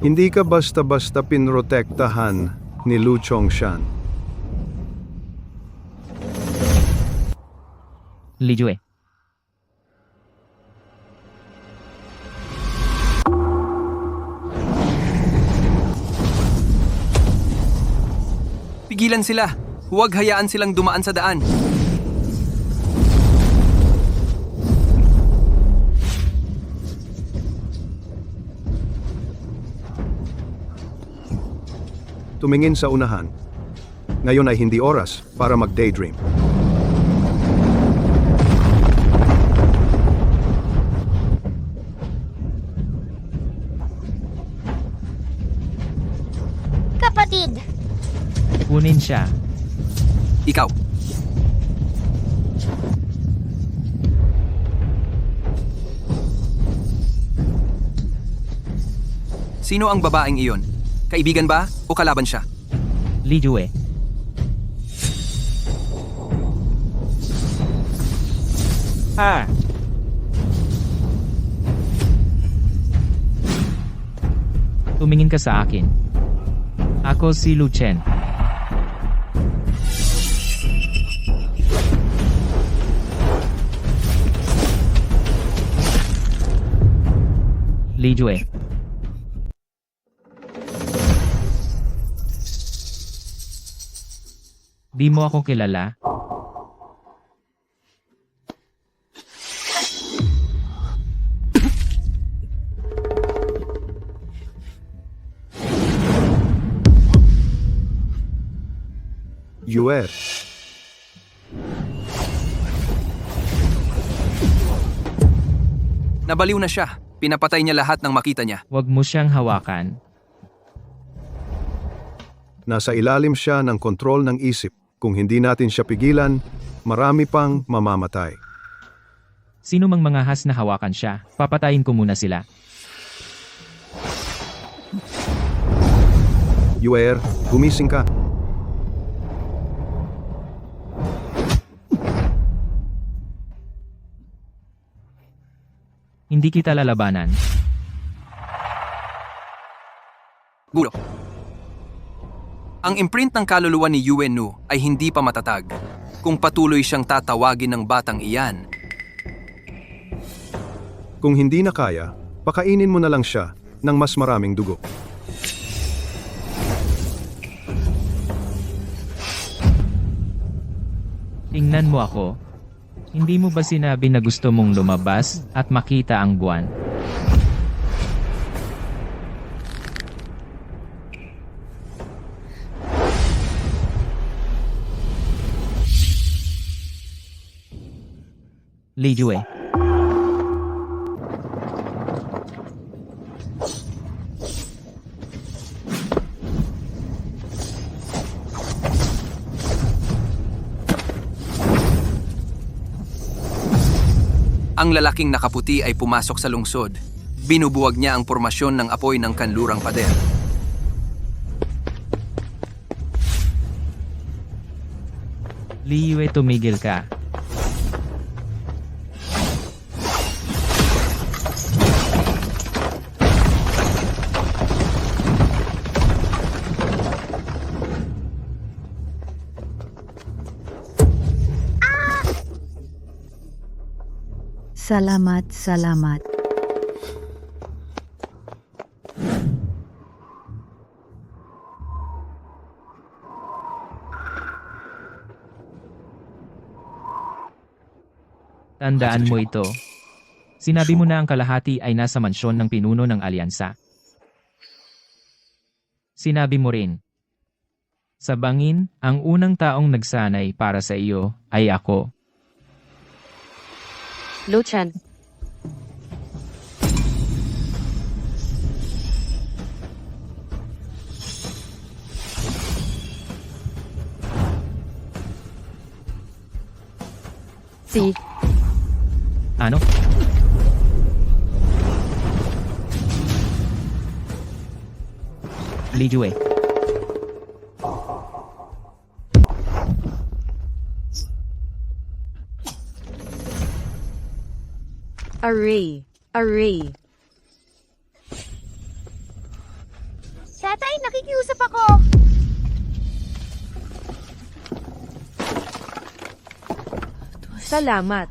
Hindi ka basta-basta pinrotektahan ni Lu Chongshan. Li Jue. pigilan sila. Huwag hayaan silang dumaan sa daan. Tumingin sa unahan. Ngayon ay hindi oras para mag-daydream. Kapatid! Kunin siya. Ikaw. Sino ang babaeng iyon? Kaibigan ba o kalaban siya? Li Jue. Ha! Tumingin ka sa akin. Ako si Lu Chen. Li Jue. Di mo ako kilala? Yue. Nabaliw na siya. Pinapatay niya lahat ng makita niya. Huwag mo siyang hawakan. Nasa ilalim siya ng kontrol ng isip. Kung hindi natin siya pigilan, marami pang mamamatay. Sino mang mga has na hawakan siya, papatayin ko muna sila. Yuer, gumising ka. Hindi kita lalabanan. Gulo. Ang imprint ng kaluluwa ni Yuenu ay hindi pa matatag. Kung patuloy siyang tatawagin ng batang iyan, Kung hindi na kaya, pakainin mo na lang siya ng mas maraming dugo. Tingnan mo ako. Hindi mo ba sinabi na gusto mong lumabas at makita ang buwan? Li Jue. ang lalaking nakaputi ay pumasok sa lungsod. Binubuwag niya ang pormasyon ng apoy ng kanlurang pader. Li Yue, tumigil ka. Salamat, salamat. Tandaan mo ito. Sinabi mo na ang kalahati ay nasa mansyon ng pinuno ng alyansa. Sinabi mo rin, sa bangin, ang unang taong nagsanay para sa iyo ay ako. Luchan, si Ano? Li Jue. Array. Tatay, nakikiusap ako. Salamat.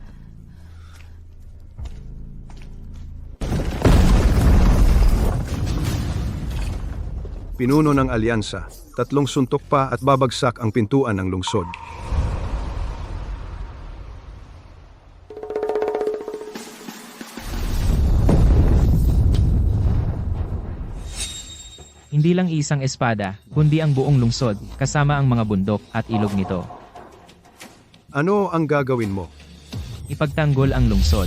Pinuno ng alyansa, 3 suntok pa at babagsak ang pintuan ng lungsod. Hindi lang isang espada, kundi ang buong lungsod, kasama ang mga bundok at ilog nito. Ano ang gagawin mo? Ipagtanggol ang lungsod.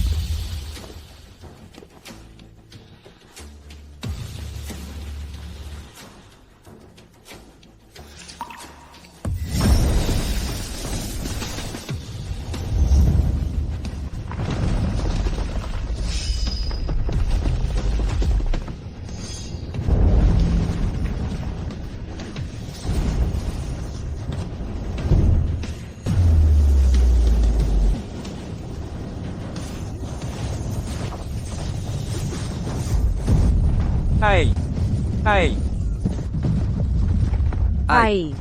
Ay.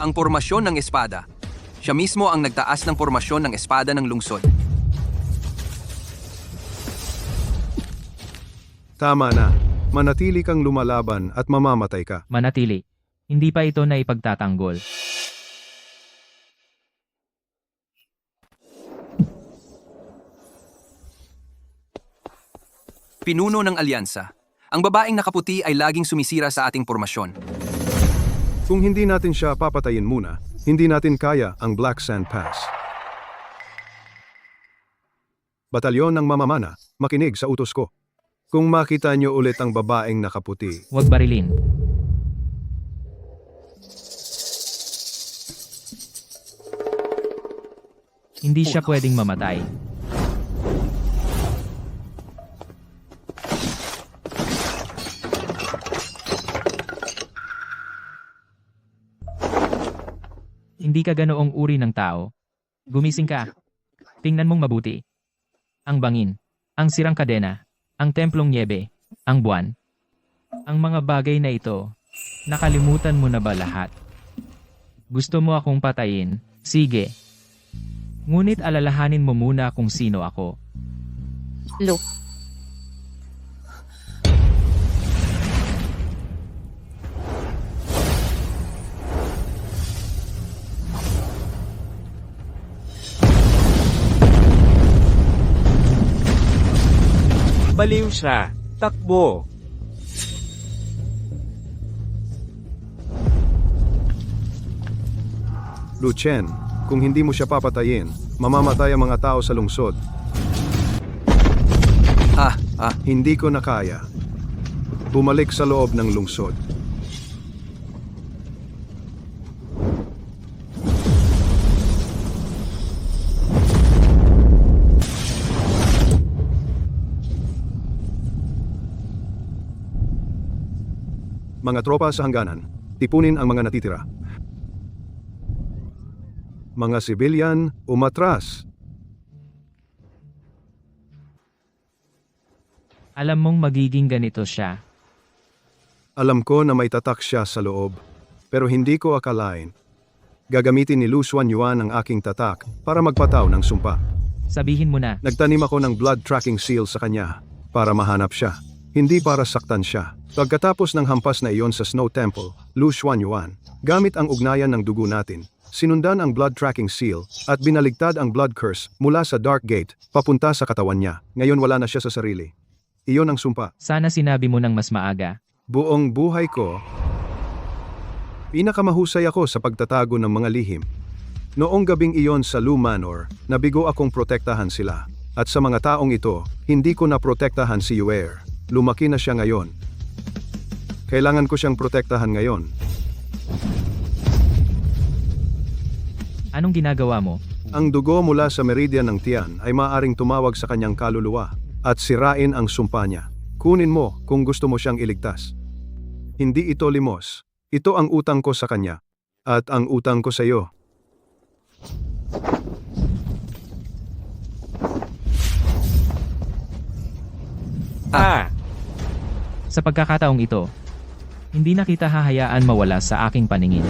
Ang pormasyon ng espada. Siya mismo ang nagtaas ng pormasyon ng espada ng lungsod. Tama na. Manatili kang lumalaban at mamamatay ka. Manatili. Hindi pa ito na ipagtatanggol. Pinuno ng alyansa. Ang babaeng nakaputi ay laging sumisira sa ating pormasyon. Kung hindi natin siya papatayin muna, hindi natin kaya ang Black Sand Pass. Batalyon ng mamamana, makinig sa utos ko. Kung makita nyo ulit ang babaeng nakaputi, Huwag barilin. Hindi siya pwedeng mamatay. Hindi ka ganoong uri ng tao. Gumising ka. Tingnan mong mabuti. Ang bangin, ang sirang kadena, ang templong niebe, ang buwan. Ang mga bagay na ito, nakalimutan mo na ba lahat? Gusto mo akong patayin? Sige. Ngunit alalahanin mo muna kung sino ako. Lu. Baliw siya. Takbo. Lu Chen, kung hindi mo siya papatayin, mamamatay ang mga tao sa lungsod. Hindi ko na kaya. Bumalik sa loob ng lungsod. Mga tropa sa hangganan, tipunin ang mga natitira. Mga sibilyan, umatras. Alam mong magiging ganito siya. Alam ko na may tatak siya sa loob, pero hindi ko akalain. Gagamitin ni Lu Xuanyuan ang aking tatak para magpataw ng sumpa. Sabihin mo na, Nagtanim ako ng blood tracking seal sa kanya para mahanap siya, hindi para saktan siya. Pagkatapos ng hampas na iyon sa Snow Temple, Lu Xuanyuan, gamit ang ugnayan ng dugo natin, sinundan ang blood tracking seal at binaligtad ang blood curse mula sa Dark Gate papunta sa katawan niya. Ngayon wala na siya sa sarili. Iyon ang sumpa. sana sinabi mo ng mas maaga. Buong buhay ko, pinakamahusay ako sa pagtatago ng mga lihim. Noong gabing iyon sa Lu Manor, nabigo akong protektahan sila. At sa mga taong ito, hindi ko na protektahan si Yuer. Lumaki na siya ngayon. Kailangan ko siyang protektahan ngayon. Anong ginagawa mo? Ang dugo mula sa meridian ng tiyan ay maaaring tumawag sa kanyang kaluluwa at sirain ang sumpa niya. Kunin mo kung gusto mo siyang iligtas. Hindi ito limos. Ito ang utang ko sa kanya. At ang utang ko sa iyo. Sa pagkakataong ito, hindi na kita hahayaan mawala sa aking paningin.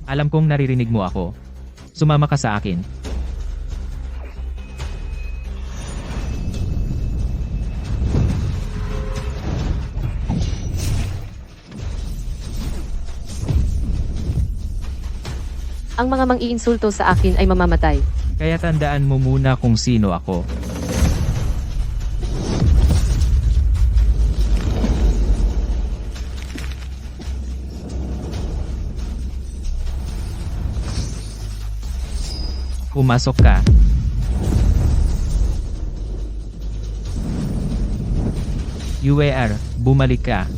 Alam kong naririnig mo ako. Sumama ka sa akin. Ang mga mang-iinsulto sa akin ay mamamatay. Kaya tandaan mo muna kung sino ako. Pumasok ka. UAR, bumalik ka.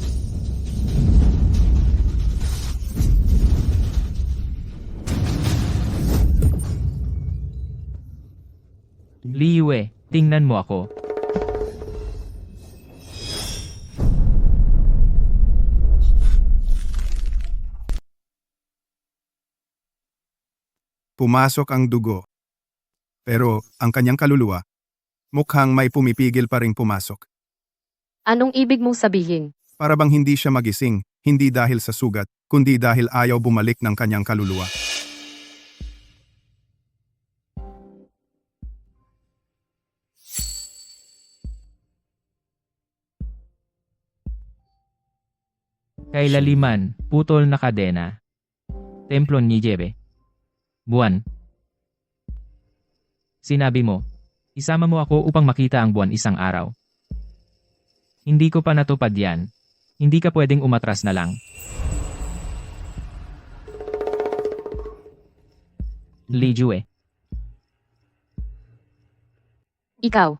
Li Yue, tingnan mo ako. Pumasok ang dugo. Pero ang kanyang kaluluwa, mukhang may pumipigil pa ring pumasok. Anong ibig mong sabihin? Para bang hindi siya magising, hindi dahil sa sugat, kundi dahil ayaw bumalik ng kanyang kaluluwa. Kailaliman, putol na kadena. Templon ni Jebe. Buwan. Sinabi mo, isama mo ako upang makita ang buwan isang araw. Hindi ko pa natupad yan. Hindi ka pwedeng umatras na lang. Li Jue. Ikaw.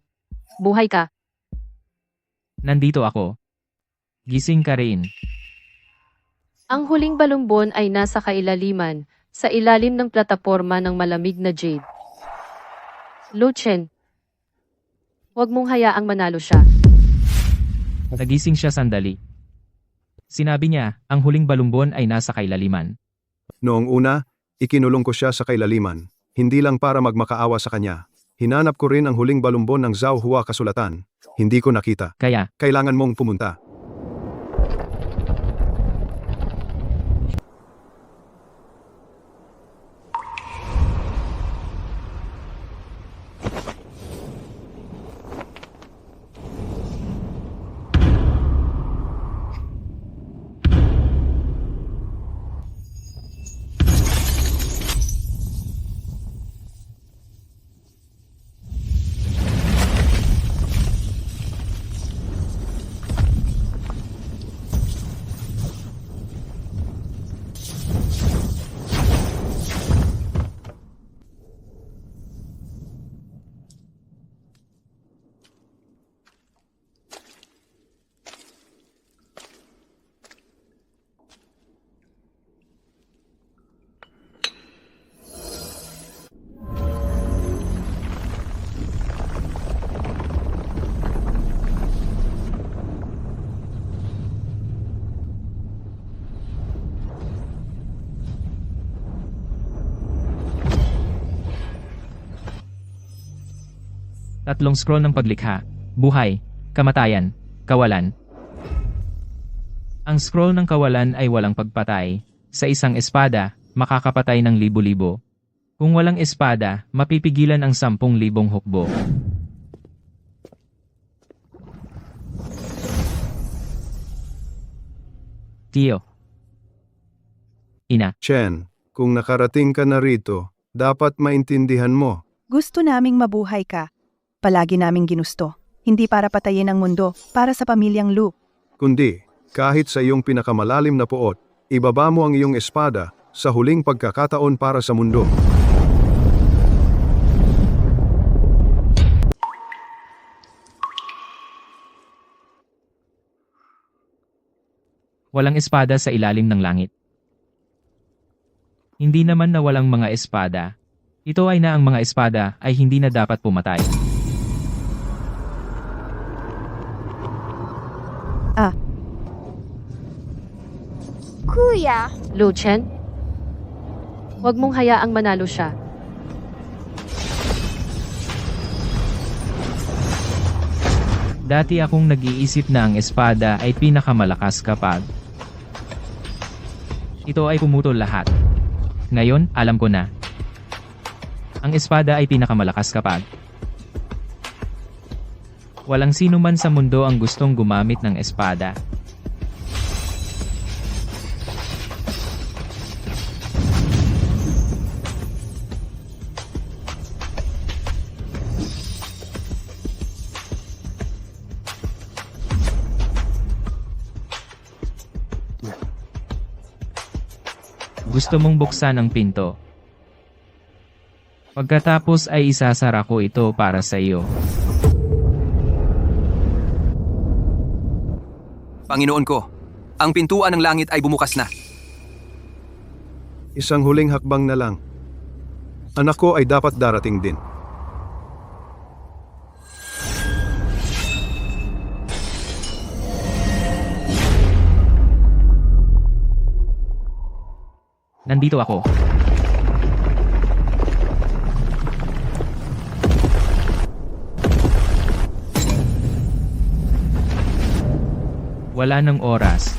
Buhay ka. Nandito ako. Gising ka rin. Ang huling balumbon ay nasa kailaliman, sa ilalim ng plataporma ng malamig na jade. Lu Chen. Huwag mong hayaang manalo siya. Nagising siya sandali. Sinabi niya, ang huling balumbon ay nasa kailaliman. Noong una, ikinulong ko siya sa kailaliman, hindi lang para magmakaawa sa kanya. Hinanap ko rin ang huling balumbon ng Zhao Hua kasulatan. Hindi ko nakita. Kaya, Kailangan mong pumunta. tatlong scroll ng paglikha, buhay, kamatayan, kawalan. Ang scroll ng kawalan ay walang pagpatay. Sa isang espada, makakapatay ng libo-libo. Kung walang espada, mapipigilan ang 10,000 hukbo. Tiyo. Ina. Chen, kung nakarating ka na rito, dapat maintindihan mo. Gusto naming mabuhay ka. Palagi naming ginusto. Hindi para patayin ang mundo, para sa pamilyang Lu. Kundi, kahit sa iyong pinakamalalim na puot, ibaba mo ang iyong espada sa huling pagkakataon para sa mundo. Walang espada sa ilalim ng langit. Hindi naman na walang mga espada. Ito ay na ang mga espada ay hindi na dapat pumatay. Kuya, Lu Chen? Huwag mong hayaang manalo siya. Dati akong nag-iisip na ang espada ay pinakamalakas kapag ito ay pumutol lahat. Ngayon, alam ko na. Ang espada ay pinakamalakas kapag walang sino man sa mundo ang gustong gumamit ng espada. Gusto mong buksan ang pinto. Pagkatapos ay isasara ko ito para sa iyo. Panginoon ko, ang pintuan ng langit ay bumukas na. Isang huling hakbang na lang. Anak ko ay dapat darating din. Nandito ako. Wala ng oras.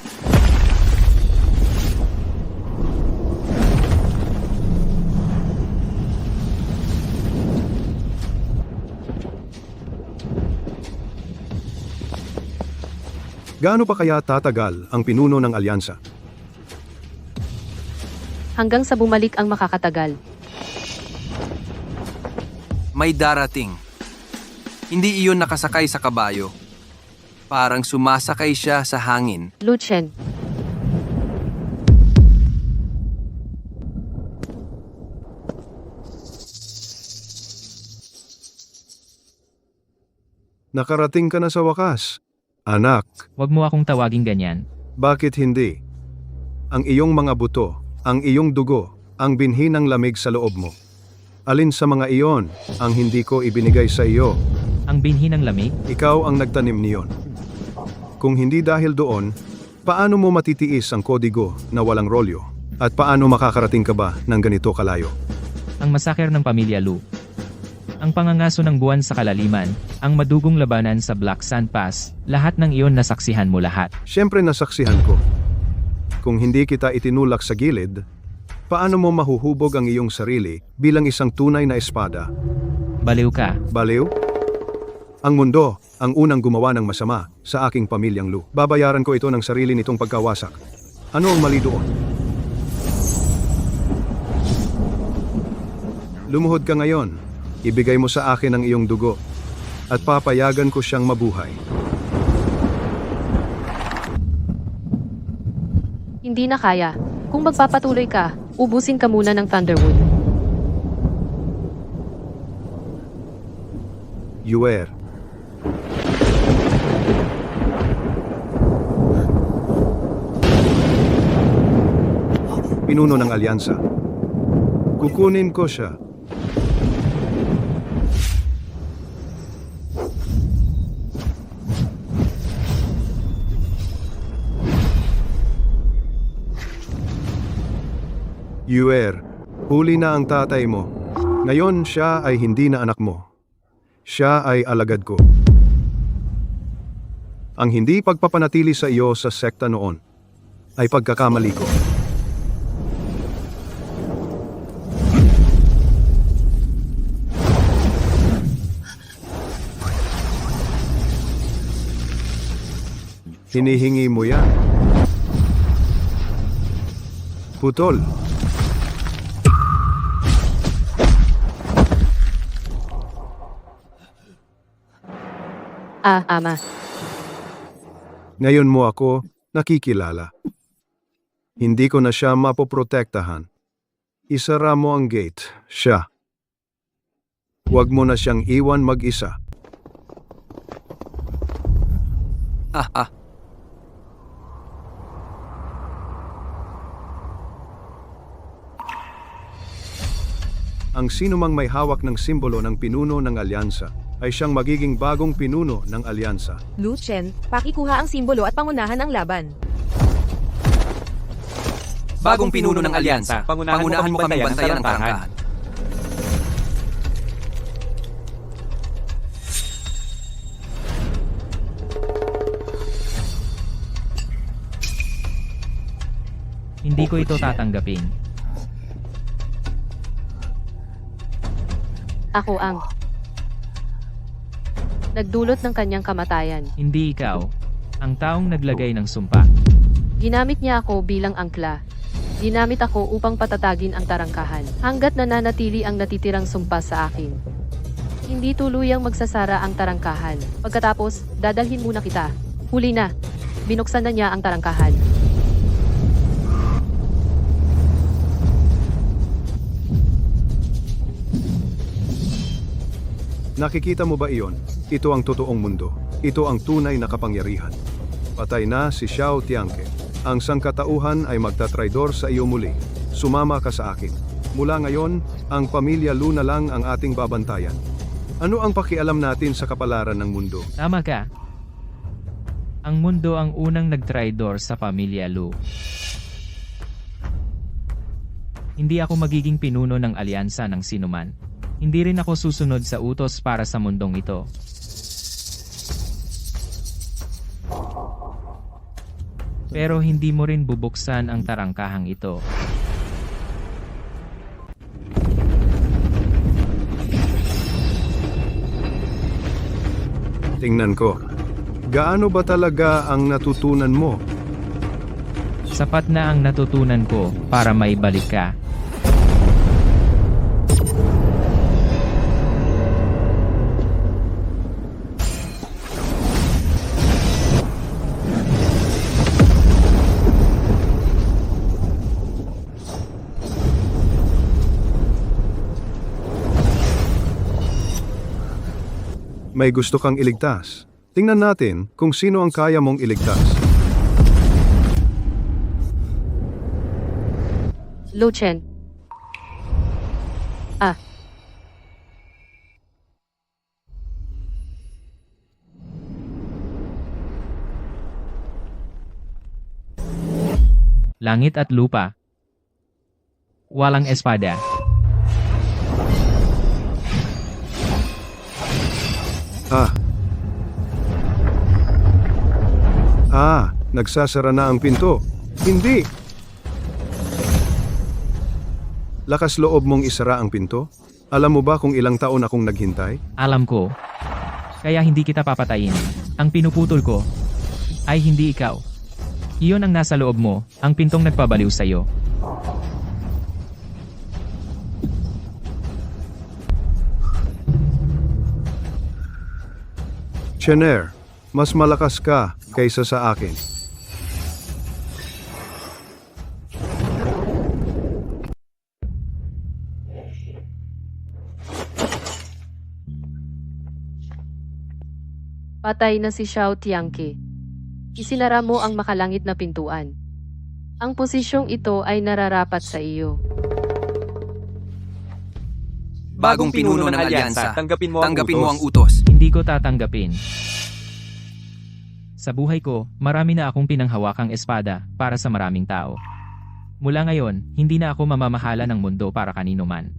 Gaano pa kaya tatagal ang pinuno ng alyansa? Hanggang sa bumalik ang makakatagal. May darating. Hindi iyon nakasakay sa kabayo. Parang sumasakay siya sa hangin. Lu Chen, Nakarating ka na sa wakas. Anak, Huwag mo akong tawaging ganyan. bakit hindi? Ang iyong mga buto, ang iyong dugo, ang binhi ng lamig sa loob mo. Alin sa mga iyon ang hindi ko ibinigay sa iyo? Ang binhi ng lamig? Ikaw ang nagtanim niyon. Kung hindi dahil doon, Paano mo matitiis ang kodigo na walang rolyo? At paano makakarating ka ba ng ganito kalayo? Ang masaker ng pamilya Lu. Ang pangangaso ng buwan sa kalaliman, ang madugong labanan sa Black Sand Pass, lahat ng iyon nasaksihan mo lahat. Siyempre nasaksihan ko. Kung hindi kita itinulak sa gilid, paano mo mahuhubog ang iyong sarili bilang isang tunay na espada? Baliw ka. Baliw? Ang mundo, ang unang gumawa ng masama sa aking pamilyang Lu. Babayaran ko ito ng sarili nitong pagkawasak. Ano ang mali doon? Lumuhod ka ngayon. Ibigay mo sa akin ang iyong dugo at papayagan ko siyang mabuhay. Hindi na kaya. Kung magpapatuloy ka, ubusin ka muna ng Thunderwood. Yuer. Pinuno ng alyansa. Kukunin ko siya. Yuer, huli na ang tatay mo. Ngayon siya ay hindi na anak mo. Siya ay alagad ko. Ang hindi pagpapanatili sa iyo sa sekta noon ay pagkakamali ko. Hinihingi mo yan. Putol. Ama. Ngayon mo ako nakikilala. Hindi ko na siya mapoprotektahan. Isara mo ang gate, siya. Huwag mo na siyang iwan mag-isa. Ang sinumang may hawak ng simbolo ng pinuno ng alyansa ay siyang magiging bagong pinuno ng alyansa. Lu Chen, pakikuha ang simbolo at pangunahan ang laban. Bagong pinuno ng alyansa, pangunahan mo kaming bantayan ang tarangkahan. Hindi ko ito tatanggapin. Ako ang nagdulot ng kanyang kamatayan. Hindi ikaw. Ang taong naglagay ng sumpa. Ginamit niya ako bilang angkla. Ginamit ako upang patatagin ang tarangkahan. Hanggat nananatili ang natitirang sumpa sa akin. Hindi tuluyang magsasara ang tarangkahan. Pagkatapos, dadalhin muna kita. Huli na. Binuksan na niya ang tarangkahan. Nakikita mo ba iyon? Ito ang totoong mundo. Ito ang tunay na kapangyarihan. Patay na si Xiao Tianke. Ang sangkatauhan ay magtatraidor sa iyo muli. Sumama ka sa akin. Mula ngayon, ang pamilya Lu na lang ang ating babantayan. Ano ang pakialam natin sa kapalaran ng mundo? Tama ka. Ang mundo ang unang nagtraidor sa pamilya Lu. Hindi ako magiging pinuno ng alyansa ng sinuman. Hindi rin ako susunod sa utos para sa mundong ito. Pero hindi mo rin bubuksan ang tarangkahang ito. Tingnan ko. Gaano ba talaga ang natutunan mo? Sapat na ang natutunan ko para maibalik ka. May gusto kang iligtas. Tingnan natin kung sino ang kaya mong iligtas. Lu Chen. Langit at lupa. Walang espada. Nagsasara na ang pinto. Hindi! Lakas loob mong isara ang pinto? Alam mo ba kung ilang taon akong naghintay? Alam ko. Kaya hindi kita papatayin. Ang pinuputol ko ay hindi ikaw. Iyon ang nasa loob mo, ang pintong nagpabaliw sa'yo. Chener, mas malakas ka kaysa sa akin. Patay na si Xiao Tiangke. Isinara mo ang makalangit na pintuan. Ang posisyong ito ay nararapat sa iyo. Bagong pinuno ng alyansa, tanggapin mo ang utos. Hindi ko tatanggapin. Sa buhay ko, marami na akong pinanghawakang espada para sa maraming tao. Mula ngayon, hindi na ako mamamahala ng mundo para kanino man.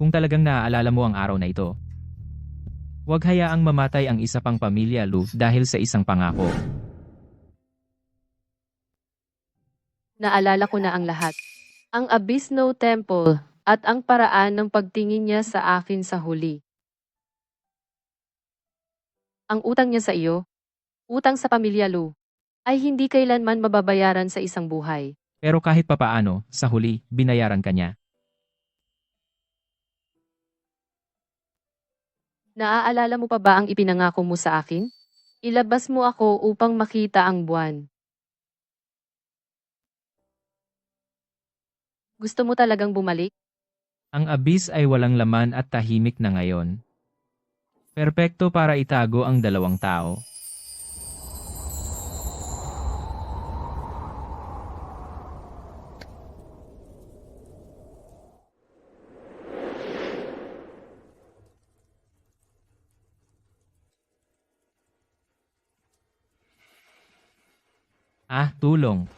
Kung talagang naaalala mo ang araw na ito, huwag hayaang mamatay ang isa pang pamilya Lu dahil sa isang pangako. Naalala ko na ang lahat. Ang Abyssno Temple at ang paraan ng pagtingin niya sa akin sa huli. Ang utang niya sa iyo, utang sa pamilya Lu, ay hindi kailanman mababayaran sa isang buhay. Pero kahit papaano, sa huli, binayaran ka niya. Naaalala mo pa ba ang ipinangako mo sa akin? Ilabas mo ako upang makita ang buwan. Gusto mo talagang bumalik? Ang abyss ay walang laman at tahimik na ngayon. Perpekto para itago ang dalawang tao. Tulong.